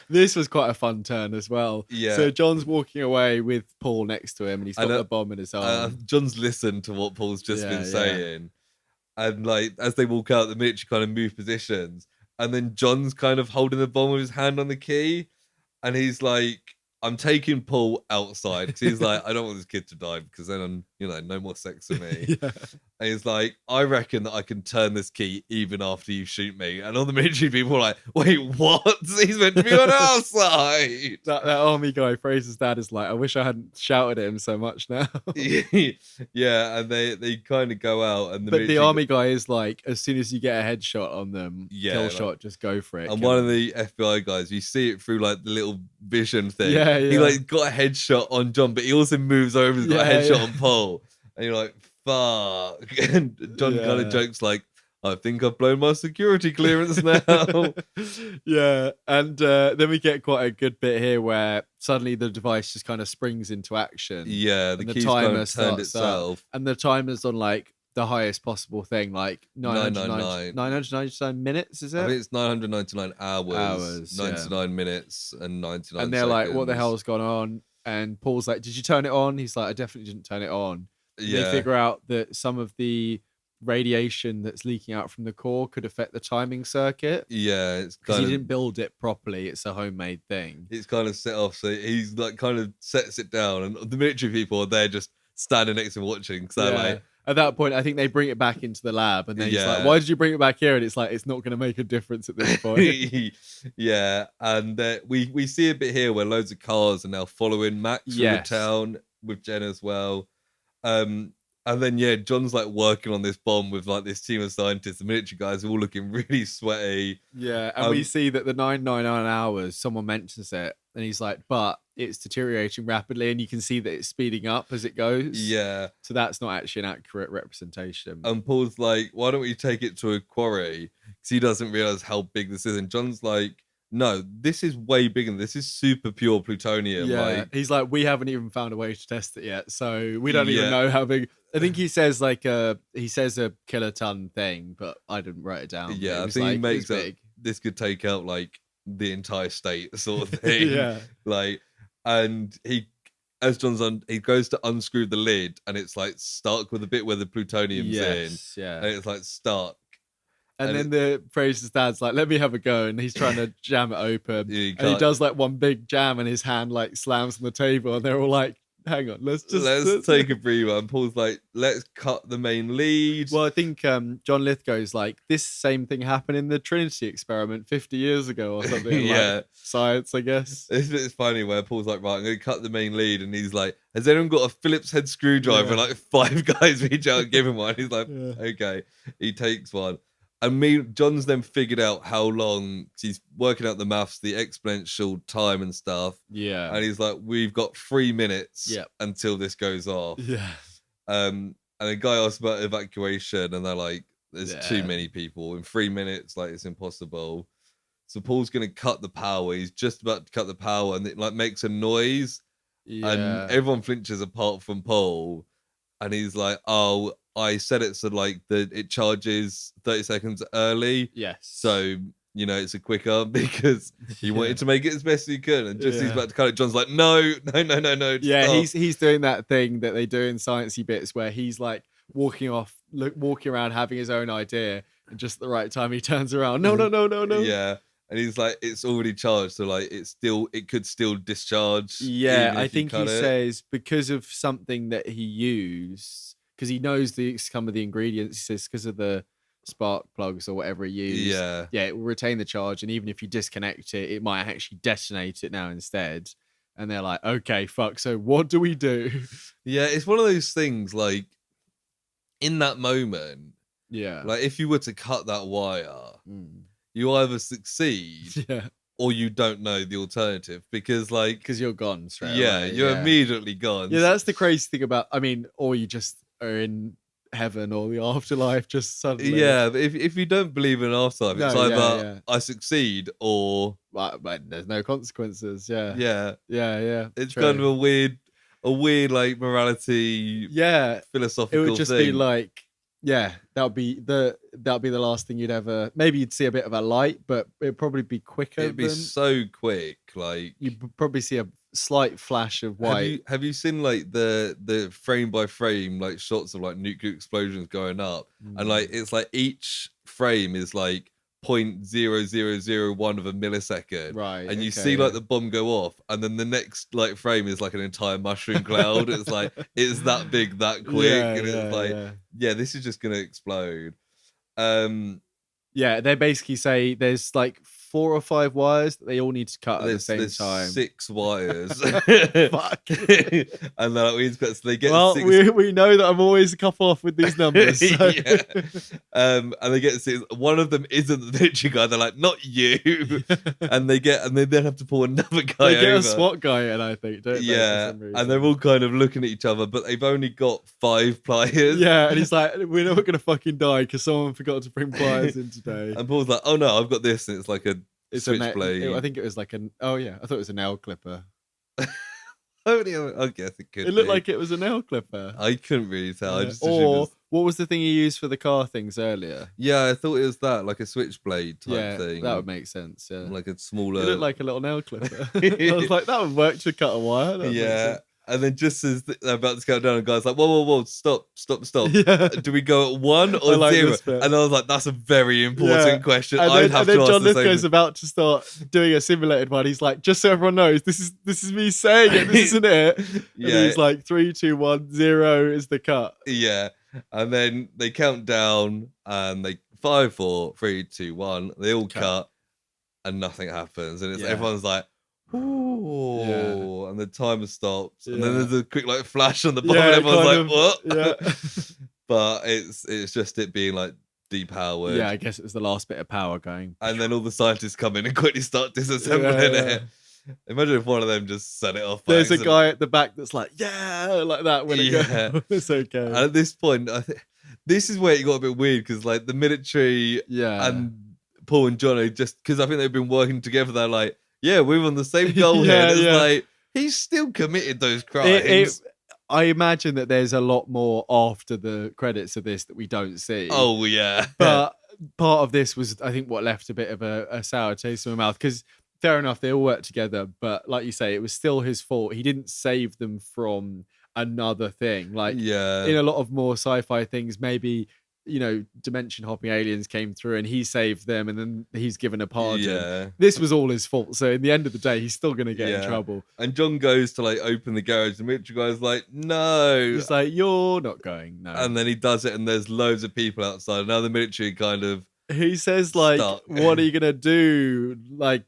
This was quite a fun turn as well. Yeah. So John's walking away with Paul next to him, and he's got the bomb in his arm. John's listened to what Paul's just been saying. And like as they walk out, the military kind of move positions. And then John's kind of holding the bomb with his hand on the key. And he's like, "I'm taking Paul outside," because he's like, "I don't want this kid to die because then no more sex for me." And he's like, "I reckon that I can turn this key even after you shoot me." And all the military people are like, "Wait, what? He's meant to be on our side." That army guy, Fraser's dad, is like, "I wish I hadn't shouted at him so much now." Yeah, and they kind of go out, and the army guy is like, as soon as you get a headshot on them, kill shot, just go for it. And one of the FBI guys, you see it through like the little vision thing. He like got a headshot on John, but he also moves over and got a headshot on Paul. And you're like, fuck. And John kind of jokes like, "I think I've blown my security clearance now." Yeah. And then we get quite a good bit here where suddenly the device just kind of springs into action. Yeah, the key's kind of turned itself. And the timer's on like the highest possible thing, like 999. 999 minutes, is it? I think it's 999 hours, yeah. 99 minutes, and 99 And they're seconds. like, what the hell's gone on? And Paul's like, did you turn it on? He's like, I definitely didn't turn it on. And they figure out that some of the radiation that's leaking out from the core could affect the timing circuit. Yeah, it's because kind he of, didn't build it properly. It's a homemade thing. it's kind of set off. So he's like kind of sets it down, and the military people are there just standing next to him watching. Because they're like, at that point, I think they bring it back into the lab, and then he's like, "Why did you bring it back here?" And it's like, it's not going to make a difference at this point. Yeah, and we see a bit here where loads of cars are now following Max through the town with Jen as well. And then John's like working on this bomb with like this team of scientists. The military guys are all looking really sweaty. Yeah, and we see that the 999 hours, someone mentions it, and he's like, but it's deteriorating rapidly, and you can see that it's speeding up as it goes. Yeah. So that's not actually an accurate representation. And Paul's like, why don't we take it to a quarry? Because he doesn't realize how big this is. And John's like, no, this is way bigger. This is super pure plutonium. Yeah, like, he's like, we haven't even found a way to test it yet, so we don't even know how big. I think he says like a kiloton thing, but I didn't write it down. Yeah, I think he makes up this could take out like the entire state, sort of thing. Yeah, like, and he goes to unscrew the lid, and it's like stuck with a bit where the plutonium's in. Yeah, and it's like stuck. And then the Fraser's dad's like, let me have a go. And he's trying to jam it open. And he does like one big jam and his hand like slams on the table. And they're all like, hang on, let's take a breather. And Paul's like, let's cut the main lead. Well, I think John Lithgow's like, this same thing happened in the Trinity experiment 50 years ago or something. Like science, I guess. It's funny where Paul's like, right, I'm going to cut the main lead. And he's like, has anyone got a Phillips head screwdriver? And like 5 guys reach out and give him one. He's like, okay. He takes one. And John's then figured out how long, he's working out the maths, the exponential time and stuff. Yeah. And he's like, we've got 3 minutes until this goes off. Yeah. And a guy asks about evacuation, and they're like, there's too many people. In 3 minutes, like, it's impossible. So Paul's going to cut the power. He's just about to cut the power, and it like makes a noise. Yeah. And everyone flinches apart from Paul. And he's like, oh, I set it so like it charges 30 seconds early. Yes. So, it's a quicker because he wanted to make it as best he could. And just he's about to cut it, John's like, no. Yeah, stop. He's doing that thing that they do in sciencey bits where he's like walking around having his own idea, and just at the right time he turns around. No. Yeah. And he's like, it's already charged, so like it could still discharge. Yeah, I think he says because of something that he used, because he knows some of the ingredients. He says because of the spark plugs or whatever he used. Yeah, it will retain the charge, and even if you disconnect it, it might actually detonate it now instead. And they're like, okay, fuck. So what do we do? Yeah, it's one of those things like in that moment. Yeah, like if you were to cut that wire. You either succeed or you don't know the alternative because you're gone straight away. You're immediately gone. Yeah, that's the crazy thing about, or you just are in heaven or the afterlife just suddenly. Yeah, but if you don't believe in afterlife, it's either I succeed or there's no consequences. Yeah. It's kind of a weird like morality. Yeah, philosophical. It would just be like. Yeah, that'll be the last thing you'd ever. Maybe you'd see a bit of a light, but it'd probably be quicker. It'd be so quick, like you'd probably see a slight flash of white. Have you seen like the frame by frame like shots of like nuclear explosions going up, and like it's like each frame is like 0.0001 of a millisecond, right? And you see like the bomb go off, and then the next like frame is like an entire mushroom cloud. It's like it's that big, that quick, and it's like this is just gonna explode. They basically say there's like 4 or 5 wires that they all need to cut at the same time. 6 wires. Fuck. And they get. Well, 6... we know that I'm always a couple off with these numbers. So. And they get 6. One of them isn't the military guy. They're like, not you. and they then have to pull another guy. They get a SWAT guy in, I think, don't they? Yeah, and they're all kind of looking at each other, but they've only got 5 pliers. Yeah, and he's like, we're not going to fucking die because someone forgot to bring pliers in today. And Paul's like, oh no, I've got this, and it's like a switchblade. I think it was like I thought it was a nail clipper. I guess it could. It looked be. like it was a nail clipper. I couldn't really tell. I just assumed or it was... what was the thing you used for the car things earlier? Yeah, I thought it was that, like a switchblade type thing. That would make sense. Yeah, like a smaller. It looked like a little nail clipper. I was like, that would work to cut a wire. Yeah. And then just as they're about to count down, the guy's like, whoa, stop. Yeah. Do we go at 1 or like 0? this bit. And I was like, that's a very important question. And I'd have to ask John the Lithgow's same. about to start doing a simulated one. He's like, just so everyone knows, this is me saying it. This isn't it. And he's like, 3, 2, 1, 0 is the cut. Yeah. And then they count down and they 5, 4, 3, 2, 1. They all cut and nothing happens. And it's everyone's like, ooh, and the timer stops, and then there's a quick like flash on the bottom, and everyone's like, what? Yeah. But it's just it being like depowered. Yeah, I guess it was the last bit of power going. And then all the scientists come in and quickly start disassembling it. Imagine if one of them just set it off. There's a guy at the back that's like, like that when it goes. It's okay. And at this point, I think this is where it got a bit weird because like the military and Paul and Johnny, just because I think they've been working together, they're like, yeah, we're on the same goal here. It's like, he's still committed those crimes. I imagine that there's a lot more after the credits of this that we don't see. Oh, yeah. But part of this was, I think, what left a bit of a sour taste in my mouth. Because fair enough, they all worked together. But like you say, it was still his fault. He didn't save them from another thing. Like in a lot of more sci-fi things, maybe... dimension hopping aliens came through and he saved them and then he's given a pardon. Yeah. This was all his fault. So in the end of the day, he's still going to get in trouble. And John goes to like open the garage. The military guy's like, no. He's like, you're not going. No. And then he does it and there's loads of people outside. Now the military kind of... He says like, what are you going to do? Like,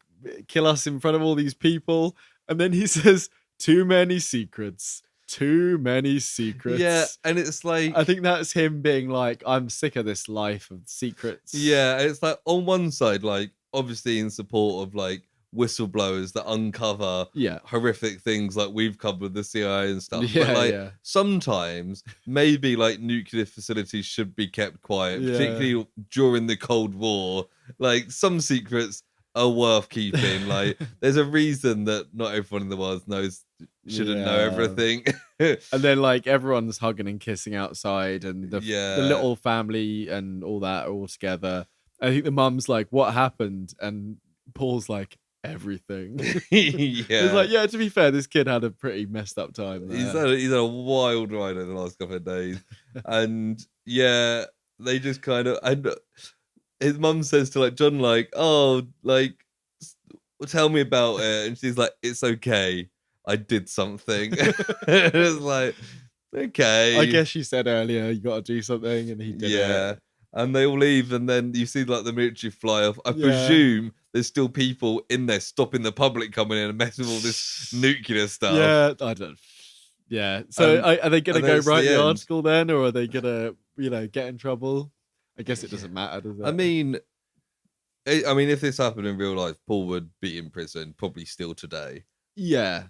kill us in front of all these people? And then he says, too many secrets. Too many secrets. Yeah, and it's like... I think that's him being like, I'm sick of this life of secrets. Yeah, it's like on one side, like obviously in support of like whistleblowers that uncover horrific things like we've covered with the CIA and stuff. But like sometimes maybe like nuclear facilities should be kept quiet, particularly during the Cold War. Like some secrets are worth keeping. Like there's a reason that not everyone in the world shouldn't know everything. And then like everyone's hugging and kissing outside and the little family and all that are all together. I think the mum's like, what happened? And Paul's like, everything. It's like, to be fair, this kid had a pretty messed up time there. He's had a wild ride over the last couple of days. And they just kind of... And his mum says to like John, like, oh, like, tell me about it. And she's like, it's okay. I did something. It's like, okay. I guess she said earlier, you got to do something, and he did it. Yeah. And they all leave, and then you see like the military fly off. I presume there's still people in there stopping the public coming in and messing with all this nuclear stuff. Yeah, I don't. Yeah. So are they going to go write the article then, or are they going to, get in trouble? I guess it doesn't matter, does it? I mean, if this happened in real life, Paul would be in prison, probably still today. Yeah.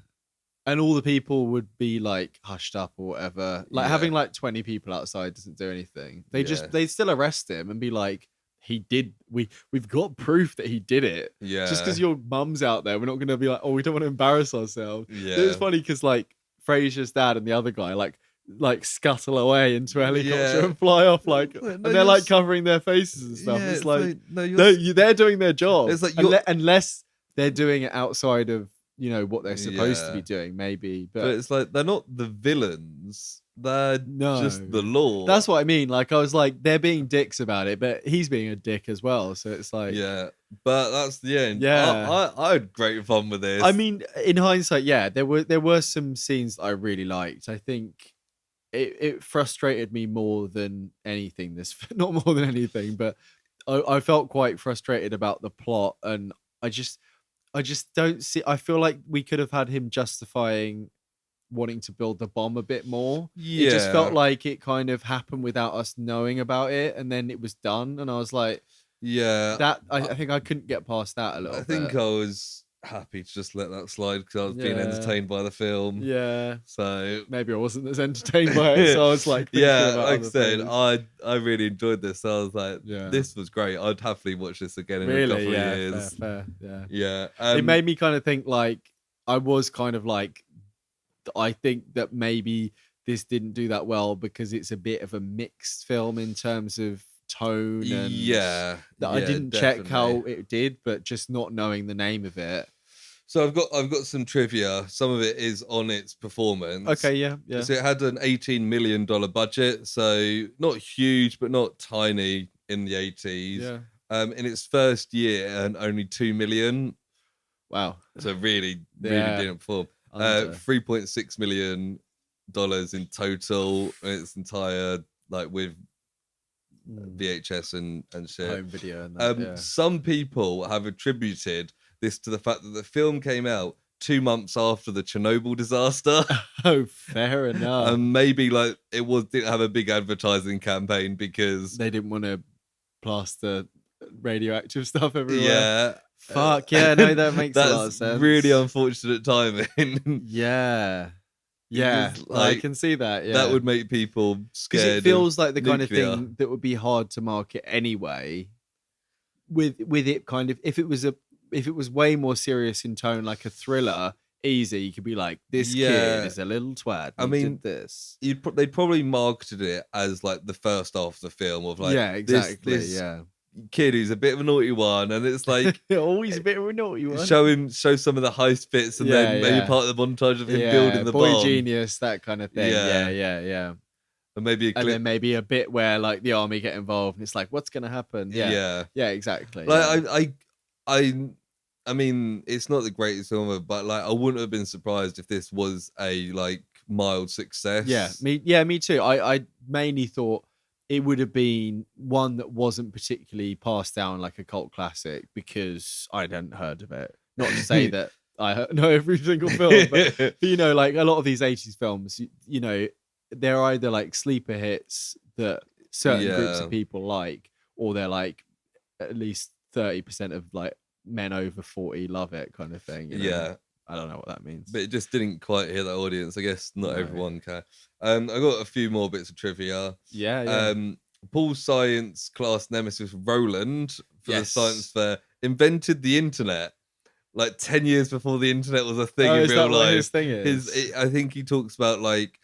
And all the people would be like hushed up or whatever. Like having like 20 people outside doesn't do anything. They'd still arrest him and be like, he did. We've got proof that he did it. Yeah. Just because your mum's out there, we're not going to be like, oh, we don't want to embarrass ourselves. Yeah. It's funny because like Fraser's dad and the other guy like scuttle away into a helicopter and fly off and they're like covering their faces and stuff. It's like they're doing their job. It's like unless they're doing it outside of what they're supposed to be doing, maybe. But it's like they're not the villains. They're just the law. That's what I mean. Like I was like, they're being dicks about it, but he's being a dick as well. So it's like, but that's the end. Yeah, I had great fun with this. I mean, in hindsight, there were some scenes that I really liked. I think it frustrated me more than anything. Not more than anything, but I felt quite frustrated about the plot, and I just don't see. I feel like we could have had him justifying wanting to build the bomb a bit more. It just felt like it kind of happened without us knowing about it, and then it was done. And I was like, I think I couldn't get past that a little bit. I think I was happy to just let that slide because I was being entertained by the film. Yeah. So maybe I wasn't as entertained by it. So I was like, like I said, I really enjoyed this. So I was like, this was great. I'd happily watch this again in a couple of years. Fair. Yeah. It made me kind of think like I was kind of like I think that maybe this didn't do that well because it's a bit of a mixed film in terms of tone, and that I didn't check how it did, but just not knowing the name of it. So I've got some trivia. Some of it is on its performance. Okay, yeah. So it had an $18 million budget, so not huge, but not tiny in the 80s. Yeah. In its first year, and only $2 million. Wow. So really didn't perform. $3.6 million in total in its entire, like, with VHS and shit. Home video and that, Some people have attributed this to the fact that the film came out 2 months after the Chernobyl disaster. Oh, fair enough. And maybe like didn't have a big advertising campaign because they didn't want to plaster radioactive stuff everywhere. Yeah. Fuck yeah, no, that makes a lot of sense. That's really unfortunate timing. Yeah. Yeah, I can see that. Yeah, that would make people scared. It feels like the kind of thing that would be hard to market anyway. With it kind of, if it was way more serious in tone, like a thriller, easy. You could be like, this kid is a little twat. I mean, this. They'd probably marketed it as like the first half of the film of like, exactly, this kid who's a bit of a naughty one, and it's like always a bit of a naughty one. Show some of the heist bits, and then maybe part of the montage of him building the boy bomb. Genius, that kind of thing. Yeah. And maybe and then maybe a bit where like the army get involved, and it's like, what's gonna happen? Yeah, exactly. Like I mean, it's not the greatest film ever, but like I wouldn't have been surprised if this was a like mild success. Me too. I mainly thought it would have been one that wasn't particularly passed down like a cult classic because I hadn't heard of it. Not to say that I know every single film, but you know, like a lot of these 80s films, you know, they're either like sleeper hits that certain groups of people like, or they're like at least 30% of like men over 40 love it kind of thing. You know? I don't know what that means. But it just didn't quite hit that audience. I guess not everyone can. I got a few more bits of trivia. Paul's science class nemesis Roland for the science fair invented the internet like 10 years before the internet was a thing in real life. What his thing is? I think he talks about like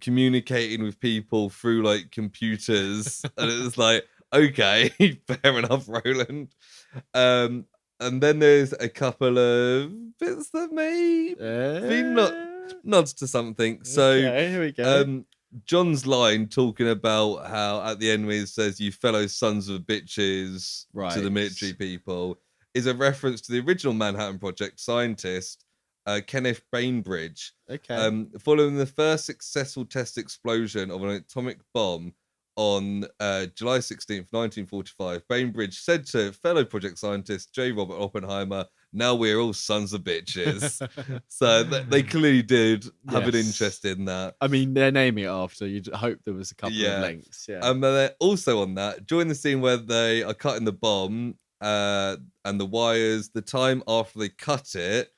communicating with people through like computers, and it was like, okay, fair enough, Roland. And then there's a couple of bits that may be nods to something. So here we go. John's line talking about how at the end where he says, "You fellow sons of bitches," to the military people, is a reference to the original Manhattan Project scientist Kenneth Bainbridge. Following the first successful test explosion of an atomic bomb on July 16th, 1945, Bainbridge said to fellow project scientist J. Robert Oppenheimer, "Now we're all sons of bitches." So they clearly did have an interest in that. I mean, they're naming it after. You'd hope there was a couple of links. And then also on that, during the scene where they are cutting the bomb and the wires, the time after they cut it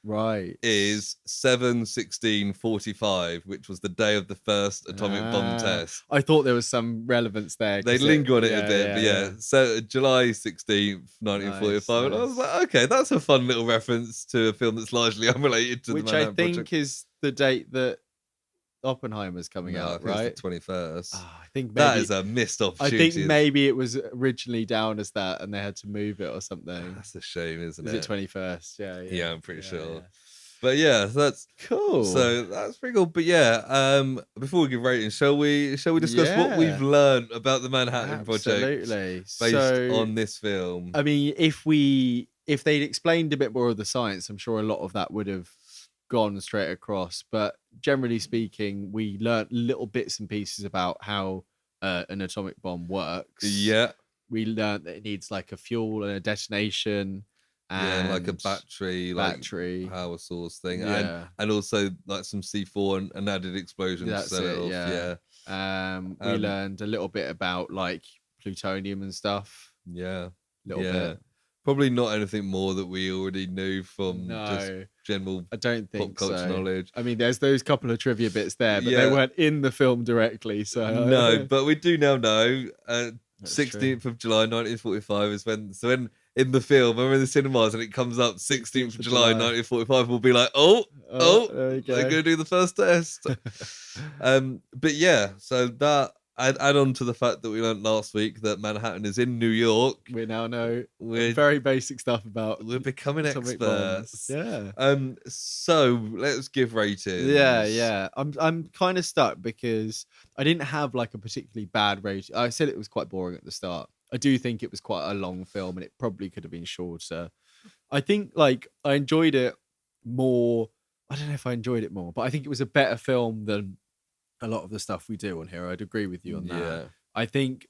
is 7/16/45, which was the day of the first atomic bomb test. I thought there was some relevance there. They linger on it a bit, but so July 16th, 1945, and I was like, okay, that's a fun little reference to a film that's largely unrelated to the Manhattan Project. Which I think is the date that Oppenheimer's coming out, right? It's the 21st. I think maybe, that is a missed opportunity. I think maybe it was originally down as that and they had to move it or something. That's a shame, isn't it? Is it 21st? Yeah, I'm pretty sure. Yeah. But yeah, that's cool. So that's pretty cool. But yeah, before we give ratings, shall we discuss what we've learned about the Manhattan Project based on this film? I mean, if they'd explained a bit more of the science, I'm sure a lot of that would have gone straight across. But generally speaking, we learned little bits and pieces about how an atomic bomb works. We learned that it needs like a fuel and a detonation. And like a battery power source thing, and also like some C4 and added explosions to set it off. We learned a little bit about like plutonium and stuff. Bit. Probably not anything more that we already knew from just general I don't think pop culture knowledge. I mean, there's those couple of trivia bits there, but they weren't in the film directly. So no, but we do now know 16th of July 1945 is when in the film, when we're in the cinemas and it comes up 16th of July, July. 1945, we'll be like, oh, there you go. they're going to do the first test. But yeah, so that, I'd add on to the fact that we learned last week that Manhattan is in New York. We now know very basic stuff about. We're becoming atomic experts. bombs. Yeah. So let's give ratings. Yeah. I'm kind of stuck because I didn't have like a particularly bad rating. I said it was quite boring at the start. I do think it was quite a long film and it probably could have been shorter. I think like I enjoyed it more. I don't know if I enjoyed it more, but I think it was a better film than a lot of the stuff we do on here. I'd agree with you on that. Yeah. I think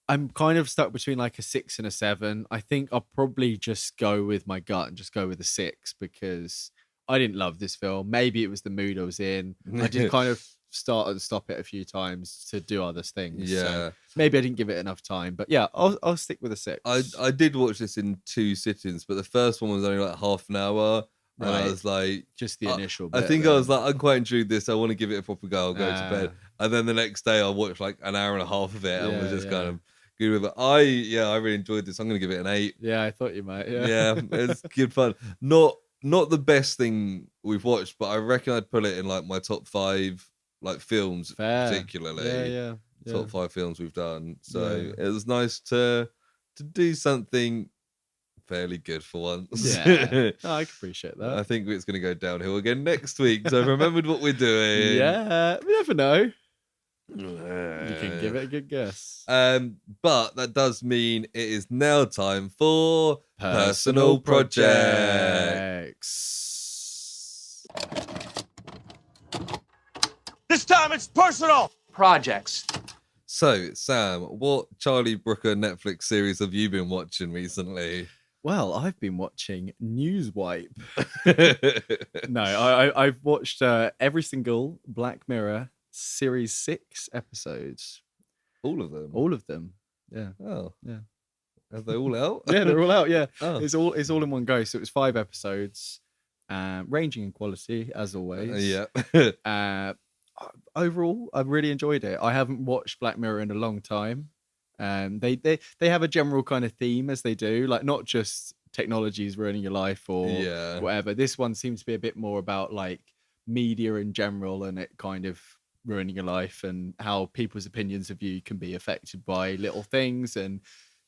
I'm kind of stuck between like a 6 and a 7. I think I'll probably just go with my gut and just go with a 6 because I didn't love this film. Maybe it was the mood I was in. I did kind of start and stop it a few times to do other things. Yeah. So maybe I didn't give it enough time. But yeah, I'll stick with a 6. I did watch this in 2 sittings, but the first one was only like half an hour. And Right. I was like, just the initial I bit. think then. I was like, I'm quite enjoyed this. I want to give it a proper go. I'll go to bed. And then the next day I watched like an hour and a half of it and was just kind of good with it. I really enjoyed this. I'm going to give it an 8. Yeah, I thought you might. Yeah, it's good fun. Not the best thing we've watched, but I reckon I'd put it in like my top 5 like films, Fair. particularly. Yeah. Top 5 films we've done. So it was nice to do something fairly good for once. Yeah. No, I can appreciate that. I think it's going to go downhill again next week. So I've remembered what we're doing. Yeah, we never know. You can give it a good guess. But that does mean it is now time for Personal projects. This time it's personal projects. So, Sam, what Charlie Brooker Netflix series have you been watching recently? Well, I've been watching Newswipe. No, I've watched every single Black Mirror series 6 episodes. All of them? All of them. Yeah. Oh. Yeah. Are they all out? Yeah, they're all out. Yeah. Oh. It's all in one go. So it was 5 episodes, ranging in quality as always. Yeah. Overall, I've really enjoyed it. I haven't watched Black Mirror in a long time. They have a general kind of theme as they do, like not just technology is ruining your life or whatever. This one seems to be a bit more about like media in general and it kind of ruining your life and how people's opinions of you can be affected by little things and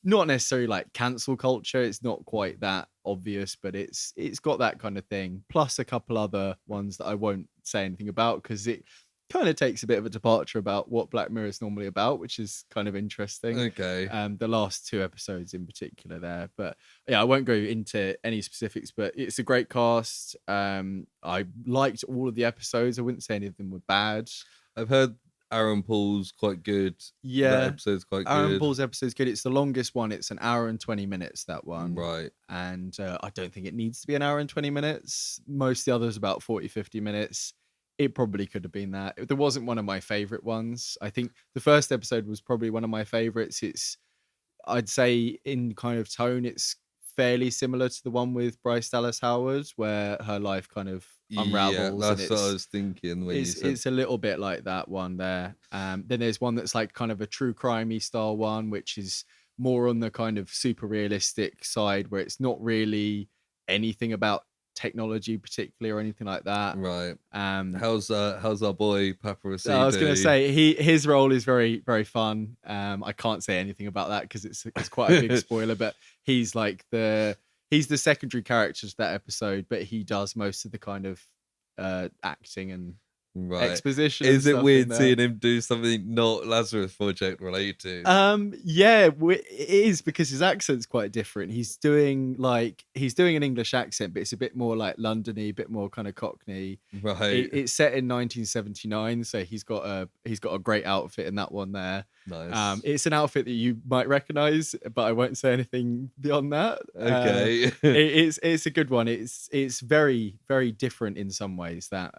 not necessarily like cancel culture. It's not quite that obvious, but it's got that kind of thing. Plus a couple other ones that I won't say anything about because it kind of takes a bit of a departure about what Black Mirror is normally about, which is kind of interesting. Okay. The last 2 episodes in particular there. But yeah, I won't go into any specifics, but it's a great cast. I liked all of the episodes. I wouldn't say any of them were bad. I've heard Aaron Paul's quite good. Yeah. That episode's quite good. Aaron Paul's episode's good. It's the longest one. It's an hour and 20 minutes, that one. Right. And I don't think it needs to be an hour and 20 minutes. Most of the others about 40, 50 minutes. It probably could have been that. There wasn't one of my favorite ones. I think the first episode was probably one of my favorites. I'd say in kind of tone, it's fairly similar to the one with Bryce Dallas Howard, where her life kind of unravels. Yeah, that's what I was thinking when you said. It's a little bit like that one there. Then there's one that's like kind of a true crimey style one, which is more on the kind of super realistic side, where it's not really anything about technology particularly or anything like that. Right. How's our boy Papa Rossi? I was going to say his role is very, very fun. I can't say anything about that because it's quite a big spoiler, but he's like the secondary character to that episode, but he does most of the kind of acting and exposition. Is it weird seeing him do something not Lazarus Project related? Yeah, it is because his accent's quite different. He's doing an English accent, but it's a bit more like Londony, a bit more kind of Cockney. Right. It's set in 1979, so he's got a great outfit in that one there. Nice. It's an outfit that you might recognize, but I won't say anything beyond that. Okay. It's a good one. It's very, very different in some ways that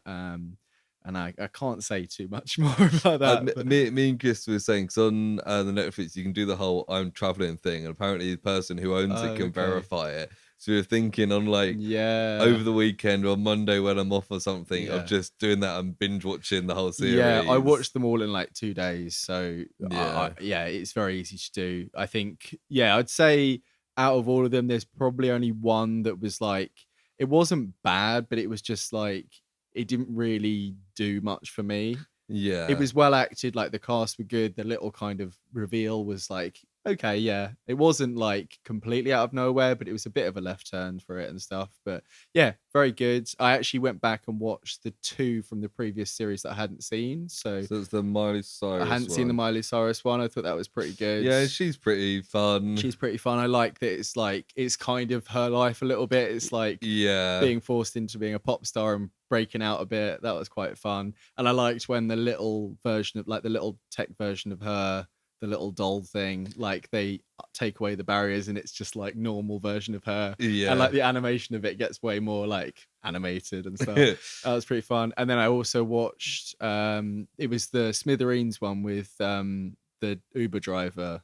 and I can't say too much more about that. Me and Chris were saying, because on the Netflix, you can do the whole I'm traveling thing. And apparently the person who owns it can verify it. So we were thinking on over the weekend or Monday when I'm off or something of just doing that and binge watching the whole series. Yeah, I watched them all in like 2 days. So it's very easy to do. I think, I'd say out of all of them, there's probably only one that was like, it wasn't bad, but it was just like, it didn't really do much for me. Yeah. It was well acted, like the cast were good. The little kind of reveal was like, okay, yeah. It wasn't like completely out of nowhere, but it was a bit of a left turn for it and stuff. But yeah, very good. I actually went back and watched the 2 from the previous series that I hadn't seen. So it's the Miley Cyrus. I hadn't seen the Miley Cyrus one. I thought that was pretty good. Yeah, she's pretty fun. She's pretty fun. I like that it's like, it's kind of her life a little bit. It's like being forced into being a pop star and breaking out a bit. That was quite fun. And I liked when the little version of, like the little tech version of her, the little doll thing, like they take away the barriers and it's just like normal version of her. Yeah. And like the animation of it gets way more like animated and stuff. That was pretty fun. And then I also watched it was the Smithereens one with the Uber driver,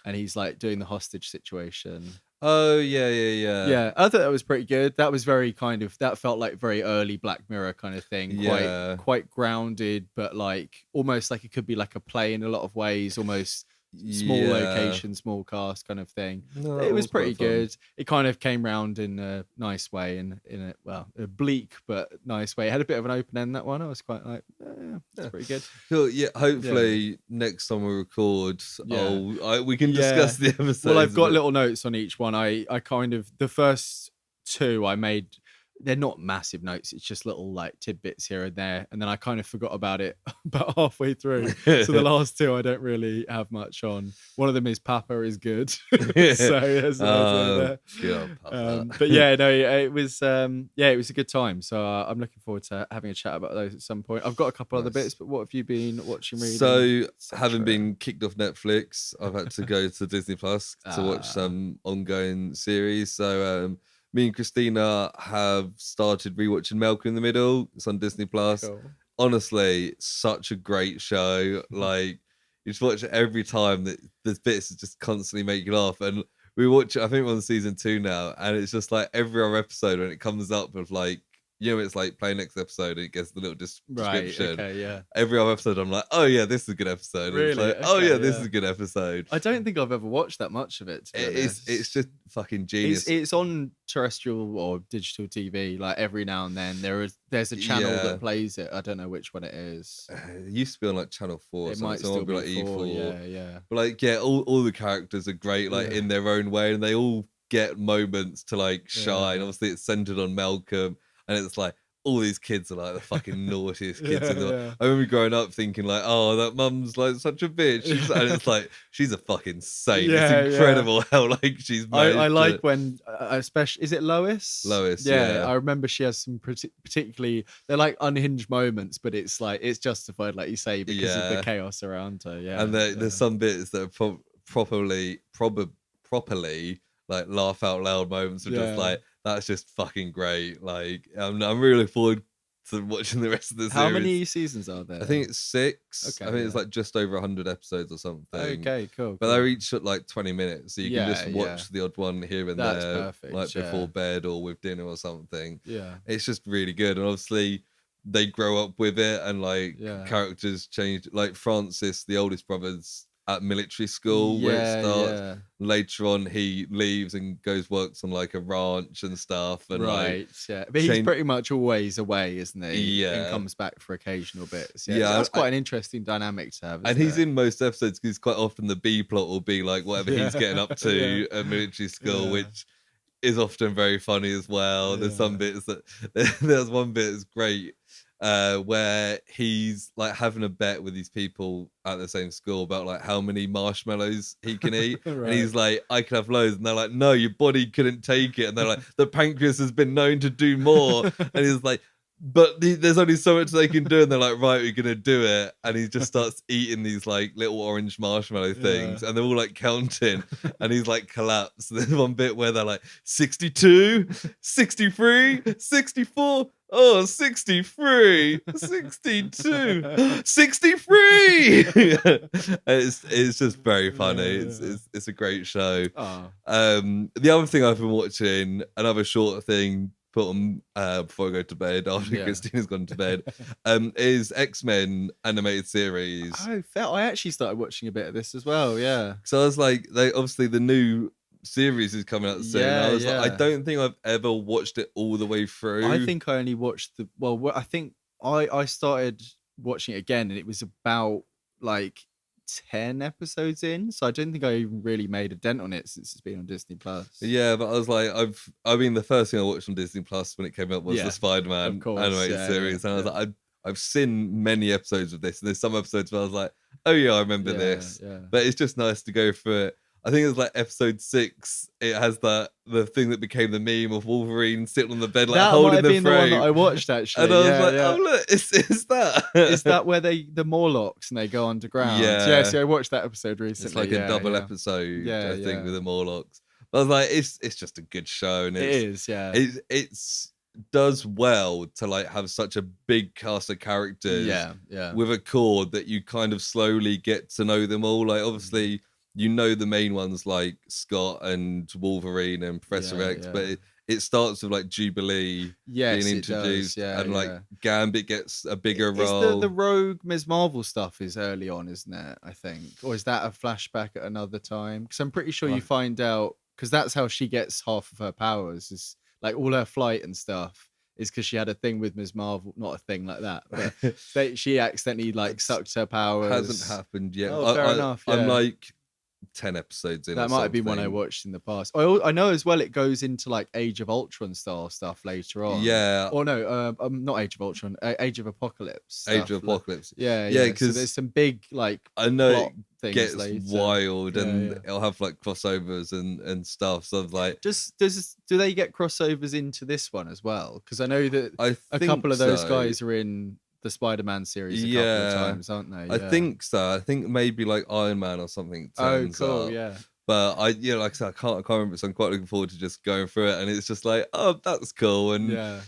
and he's like doing the hostage situation. Oh yeah. I thought that was pretty good. That was very kind of, that felt like very early Black Mirror kind of thing. Quite grounded, but like almost like it could be like a play in a lot of ways, almost small location, small cast kind of thing. No, it was pretty quite fun. good. It kind of came round in a nice way, in a bleak but nice way. It had a bit of an open end, that one. I was quite like, that's pretty good. Cool. Yeah, hopefully next time we record, we can discuss the episodes. Well, I've got little notes on each one. I kind of, the first 2 I made, they're not massive notes, it's just little like tidbits here and there, and then I kind of forgot about it about halfway through. So the last 2 I don't really have much on. One of them is Papa is good. So there's there. But yeah, no, it was it was a good time. So I'm looking forward to having a chat about those at some point. I've got a couple other bits, but what have you been watching, reading? So having been kicked off Netflix, I've had to go to Disney Plus to watch some ongoing series. So me and Christina have started rewatching Malcolm in the Middle. It's on Disney Plus. Cool. Honestly, such a great show. Like, you just watch it every time. That there's bits that just constantly make you laugh. And we watch it, I think we're on season 2 now, and it's just like every other episode when it comes up with like, you know, it's like play next episode and it gets the little description. Right, okay, yeah. Every other episode, I'm like, oh yeah, this is a good episode. Really? It's like, Okay, oh yeah, this is a good episode. I don't think I've ever watched that much of it. To be honest. It's just fucking genius. It's on terrestrial or digital TV. Like every now and then, there's a channel that plays it. I don't know which one it is. It used to be on like Channel 4. It might still be like E4. Yeah. But like, all the characters are great, like in their own way, and they all get moments to like shine. Obviously, it's centered on Malcolm, and it's like, all these kids are like the fucking naughtiest kids in the world. I remember growing up thinking like, oh, that mum's like such a bitch. And it's like, she's a fucking saint. It's incredible how like she's I like when, especially, is it Lois? Lois, I remember she has some particularly, they're like unhinged moments, but it's like, it's justified, like you say, because of the chaos around her. And there's some bits that are properly like laugh out loud moments of just like, that's just fucking great. Like, I'm really looking forward to watching the rest of the series. How many seasons are there? I think it's 6. Okay, I think it's like just over 100 episodes or something. Okay, cool. But they're each at like 20 minutes, so you can just watch the odd one here and there, perfect, like before bed or with dinner or something. Yeah, it's just really good, and obviously they grow up with it, and like characters change. Like Francis, the oldest brother's at military school where it starts. Later on, he leaves and goes works on like a ranch and stuff. And but he's pretty much always away, isn't he? And comes back for occasional bits. So that's quite an interesting dynamic to have. And he's in most episodes because quite often the B plot will be like whatever he's getting up to at military school, which is often very funny as well. There's some bits that there's one bit that's great. Where he's like having a bet with these people at the same school about like how many marshmallows he can eat. And he's like, I can have loads. And they're like, no, your body couldn't take it. And they're like, the pancreas has been known to do more. And he's like, but there's only so much they can do. And they're like, right, we're going to do it. And he just starts eating these like little orange marshmallow things. And they're all like counting. And he's like collapsed. There's one bit where they're like 62, 63, 64. Oh, 63, 62, 63. It's just very funny. It's a great show. The other thing I've been watching, another short thing put on before I go to bed after Christina's gone to bed, is X-Men animated series. I actually started watching a bit of this as well. Yeah. So I was like, they obviously the new series is coming out soon. Yeah, I was like, I yeah. don't think I've ever watched it all the way through. I think I only watched I think I started watching it again, and it was about like 10 episodes in, so I don't think I even really made a dent on it since it's been on Disney Plus. Yeah, but I was like, I mean, the first thing I watched on Disney Plus when it came out was Yeah, the Spider-Man of course, animated yeah, series, yeah, and I was yeah. like, I've seen many episodes of this, and there's some episodes where I was like, oh yeah, I remember Yeah, this. yeah. But it's just nice to go through it. I think it was like episode 6. It has the thing that became the meme of Wolverine sitting on the bed, like That might holding have the been the one that frame. I watched actually. And I was Yeah, like, yeah. oh look, it's that. Is that where the Morlocks and they go underground? Yeah. See, I watched that episode recently. It's like yeah, a double yeah. episode, Yeah, I think, yeah. with the Morlocks. But I was like, it's just a good show, and It is, yeah. it's does well to like have such a big cast of characters, Yeah, yeah. with a core that you kind of slowly get to know them all. Like obviously, you know the main ones like Scott and Wolverine and Professor Yeah, X, yeah. but it starts with like Jubilee Yes, being it does, introduced, yeah, and like yeah. Gambit gets a bigger It's role. the Rogue Ms. Marvel stuff is early on, isn't it? I think, or is that a flashback at another time? Because I'm pretty sure you Right. find out, because that's how she gets half of her powers. Is like all her flight and stuff is because she had a thing with Ms. Marvel, not a thing like that, but she accidentally like sucked her powers. Hasn't happened yet. Oh, fair enough. Yeah. I'm like 10 episodes in. That or might have been one I something. watched in the past. I know as well it goes into like Age of Ultron style stuff later on. Yeah. Or no, not Age of Ultron, Age of Apocalypse. Age stuff. of Apocalypse. Yeah, Yeah, yeah. So 'cause there's some big like I know plot it things gets later. wild, Yeah, and yeah. it'll have like crossovers and stuff. So I'm like, Do they get crossovers into this one as well? Because I know that I a think couple of those so. guys are in the Spider-Man series a couple of times, aren't they? I Yeah. think so. I think maybe like Iron Man or something turns cool, up. yeah. But like I said, I can't remember. So I'm quite looking forward to just going through it, and it's just like, oh, that's cool, and Yeah.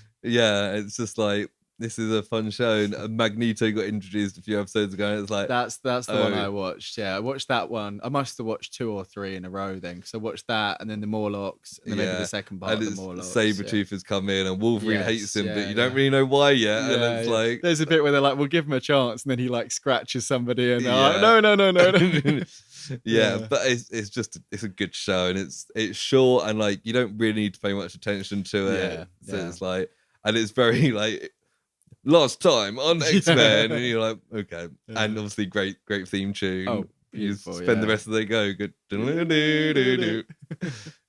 it's just like this is a fun show. And Magneto got introduced a few episodes ago, and it's like That's the one I oh. watched. Yeah, I watched that one. I must have watched 2 or 3 in a row then, because I watched that and then the Morlocks and then maybe the second part and of it's the Morlocks. Sabretooth has come in, and Wolverine Yes, hates him, yeah, but you don't yeah. really know why yet. Yeah, And it's yeah. like There's a bit where they're like, "We'll give him a chance," and then he like scratches somebody, and they're like, Yeah. "No." Yeah, Yeah. but it's a good show, and it's short, and like you don't really need to pay much attention to it. Yeah, So yeah. it's like, and it's very like last time on X-Men, and you're like, okay. Yeah. And obviously great theme tune. Oh, You beautiful, spend the yeah. rest of the day go good.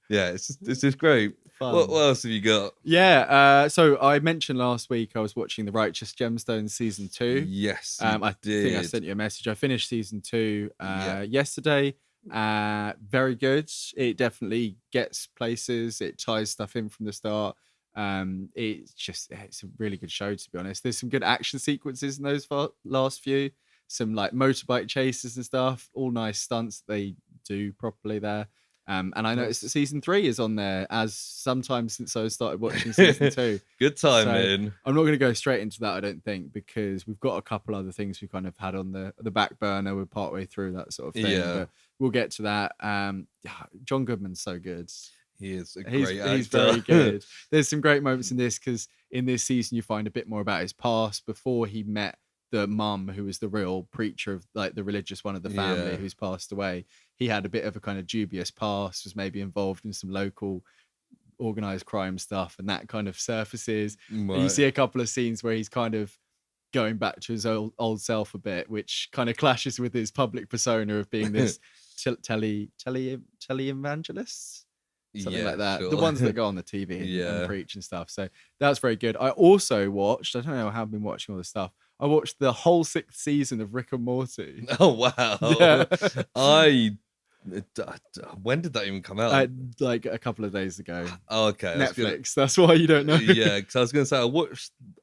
Yeah, it's just great. Fun. What else have you got? Yeah, so I mentioned last week I was watching the Righteous Gemstones season 2. Yes, I you think I did. sent you a message. I finished season 2 Yeah. yesterday. Very good. It definitely gets places. It ties stuff in from the start. It's a really good show, to be honest. There's some good action sequences in those last few. Some like motorbike chases and stuff. All nice stunts that they do properly there. And I noticed that season 3 is on there as sometimes since I started watching season 2. Good timing. I'm not going to go straight into that, I don't think, because we've got a couple other things we kind of had on the back burner. We're partway through that sort of thing. Yeah. But we'll get to that. John Goodman's so good. He is a great actor. He's very good. There's some great moments in this because in this season you find a bit more about his past before he met the mum who was the real preacher of like the religious one of the family Yeah. who's passed away. He had a bit of a kind of dubious past, was maybe involved in some local organized crime stuff, and that kind of surfaces. And you Right. see a couple of scenes where he's kind of going back to his old self a bit, which kind of clashes with his public persona of being this tele-evangelist. Something like that. sure. The ones that go on the TV and Yeah. preach and stuff. So that's very good. I also watched, I don't know how I've been watching all this stuff. I watched the whole 6th season of Rick and Morty. Oh wow! Yeah. When did that even come out? Like a couple of days ago. Oh, okay, Netflix. That's why you don't know. Yeah, because I was going to say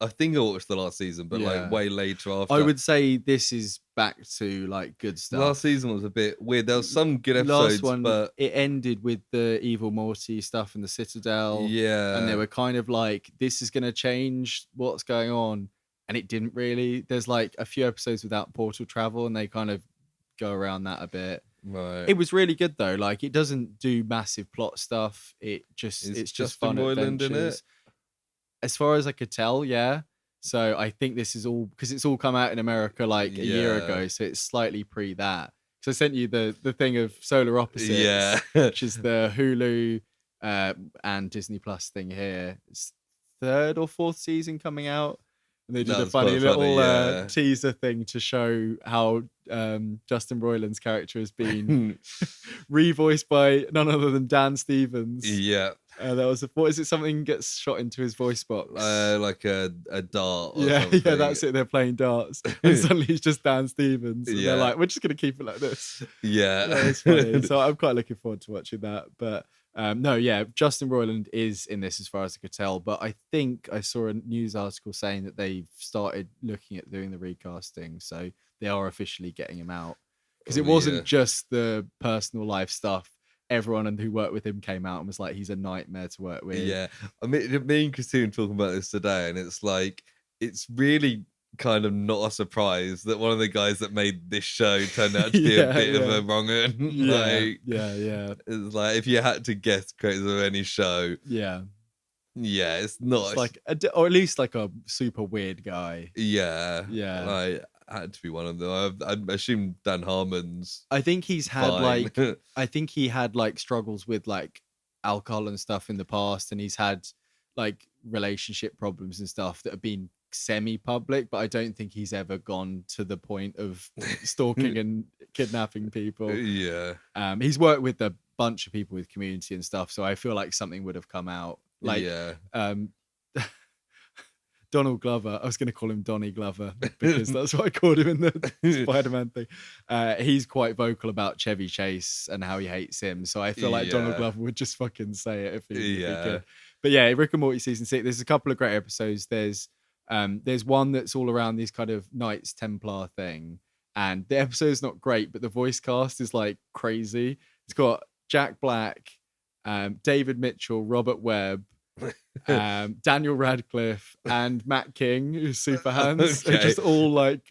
I think I watched the last season, but Yeah. like way later after. I would say this is back to like good stuff. Last season was a bit weird. There was some good episodes, Last one, but it ended with the evil Morty stuff in the Citadel. yeah, And they were kind of like, this is going to change what's going on. And it didn't really. There's like a few episodes without portal travel, and they kind of go around that a bit. right. It was really good though. Like it doesn't do massive plot stuff. It's just Justin fun Roiland in adventures. it? As far as I could tell, yeah. So I think this is all because it's all come out in America like a year Yeah. ago, so it's slightly pre that. because I sent you the thing of Solar Opposites, Yeah. which is the Hulu and Disney Plus thing here. It's 3rd or 4th season coming out. And they did a That's funny quite little funny, teaser thing to show how Justin Roiland's character has been revoiced by none other than Dan Stevens. Yeah. That was what is it? Something gets shot into his voice box. Like a dart or yeah, something. yeah, that's it. They're playing darts, and suddenly it's just Dan Stevens. And they're Yeah. like, we're just gonna keep it like this. Yeah, It's funny. So I'm quite looking forward to watching that. But no, yeah, Justin Roiland is in this as far as I could tell. But I think I saw a news article saying that they've started looking at doing the recasting, so they are officially getting him out because it wasn't just the personal life stuff. Everyone who worked with him came out and was like, he's a nightmare to work with. Yeah. I mean, me and Christine were talking about this today, and it's like, it's really kind of not a surprise that one of the guys that made this show turned out to be a bit of a wrong un. Yeah. It's like, if you had to guess creators of any show, yeah, it's not. It's like, or at least like a super weird guy. Yeah. Yeah. Had to be one of them. I assume Dan Harmon's. I think he's had fine. I think he had like struggles with like alcohol and stuff in the past, and he's had like relationship problems and stuff that have been semi-public, but I don't think he's ever gone to the point of stalking and kidnapping people. Yeah. He's worked with a bunch of people with Community and stuff, so I feel like something would have come out. Like, Donald Glover, I was going to call him Donny Glover because that's what I called him in the Spider-Man thing. He's quite vocal about Chevy Chase and how he hates him. So I feel like Donald Glover would just fucking say it if he could. But yeah, Rick and Morty season 6, there's a couple of great episodes. There's one that's all around this kind of Knights Templar thing. And the episode's not great, but the voice cast is like crazy. It's got Jack Black, David Mitchell, Robert Webb, Daniel Radcliffe, and Matt King, who's Super Hands. Okay. They're just all like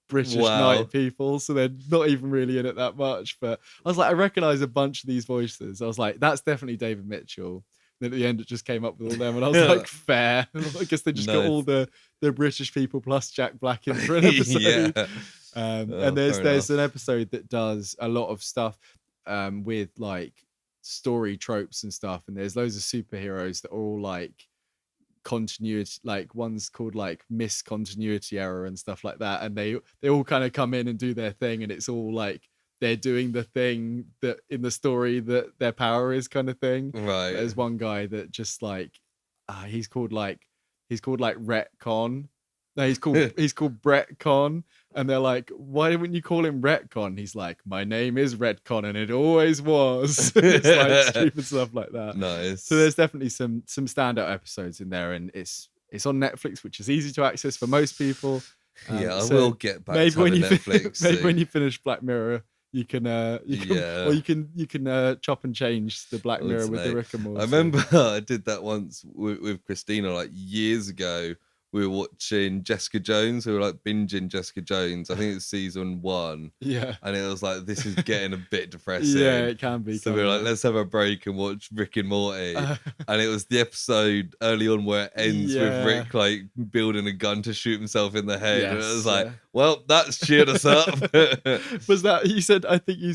British knight people, so they're not even really in it that much. But I was like, I recognize a bunch of these voices. I was like, that's definitely David Mitchell. Then at the end, it just came up with all them, and I was like, fair. I guess they just got all the British people plus Jack Black in for an episode. And there's an episode that does a lot of stuff with like story tropes and stuff, and there's loads of superheroes that are all like continuity, like one's called like Miss Continuity Error and stuff like that, and they all kind of come in and do their thing, and it's all like they're doing the thing that in the story that their power is, kind of thing. Right. There's one guy that just like he's called like Retcon. No, he's called Brett Con, and they're like, why wouldn't you call him Retcon? He's like, my name is Retcon, and it always was. It's like stupid stuff like that. Nice. So there's definitely some standout episodes in there, and it's on Netflix, which is easy to access for most people. I will get back maybe to when you Netflix. maybe when you finish Black Mirror, you can chop and change the Black Mirror with the Rick and Morty. I remember I did that once with Christina like years ago. We were watching Jessica Jones. We were like binging Jessica Jones. I think it's season 1. Yeah. And it was like, this is getting a bit depressing. Yeah, it can be. So we were like, let's have a break and watch Rick and Morty. And it was the episode early on where it ends with Rick like building a gun to shoot himself in the head. Yes, and it was like, well, that's cheered us up. Was that, you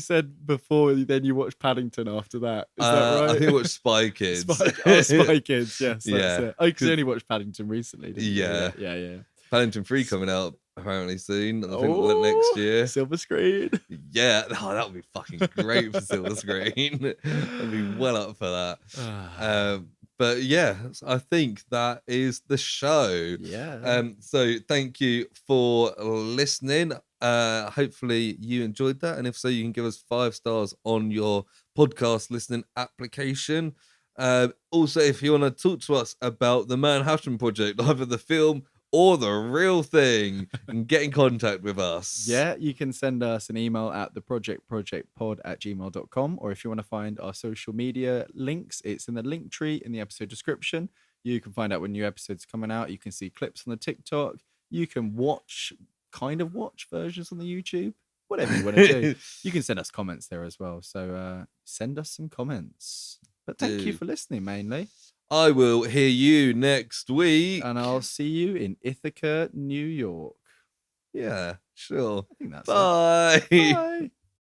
said before, then you watched Paddington after that? Is that right? I think I watched Spy Kids. Spy Kids, yes. That's it. Oh, because you only watched Paddington recently, didn't you? Yeah. Paddington 3 coming out apparently soon. I think next year. Silver screen. Yeah. Oh, that would be fucking great for silver screen. I'd be well up for that. But yeah, I think that is the show. Yeah. So thank you for listening. Hopefully you enjoyed that. And if so, you can give us 5 stars on your podcast listening application. Also, if you want to talk to us about the Manhattan Project, either the film or the real thing, and get in contact with us. Yeah, you can send us an email at theprojectpod@gmail.com, or if you want to find our social media links, it's in the link tree in the episode description. You can find out when new episodes are coming out. You can see clips on the TikTok. You can watch versions on the YouTube. Whatever you want to do. You can send us comments there as well. So send us some comments. But thank you for listening, mainly. I will hear you next week. And I'll see you in Ithaca, New York. Yeah, sure. I think that's Bye. it. Bye.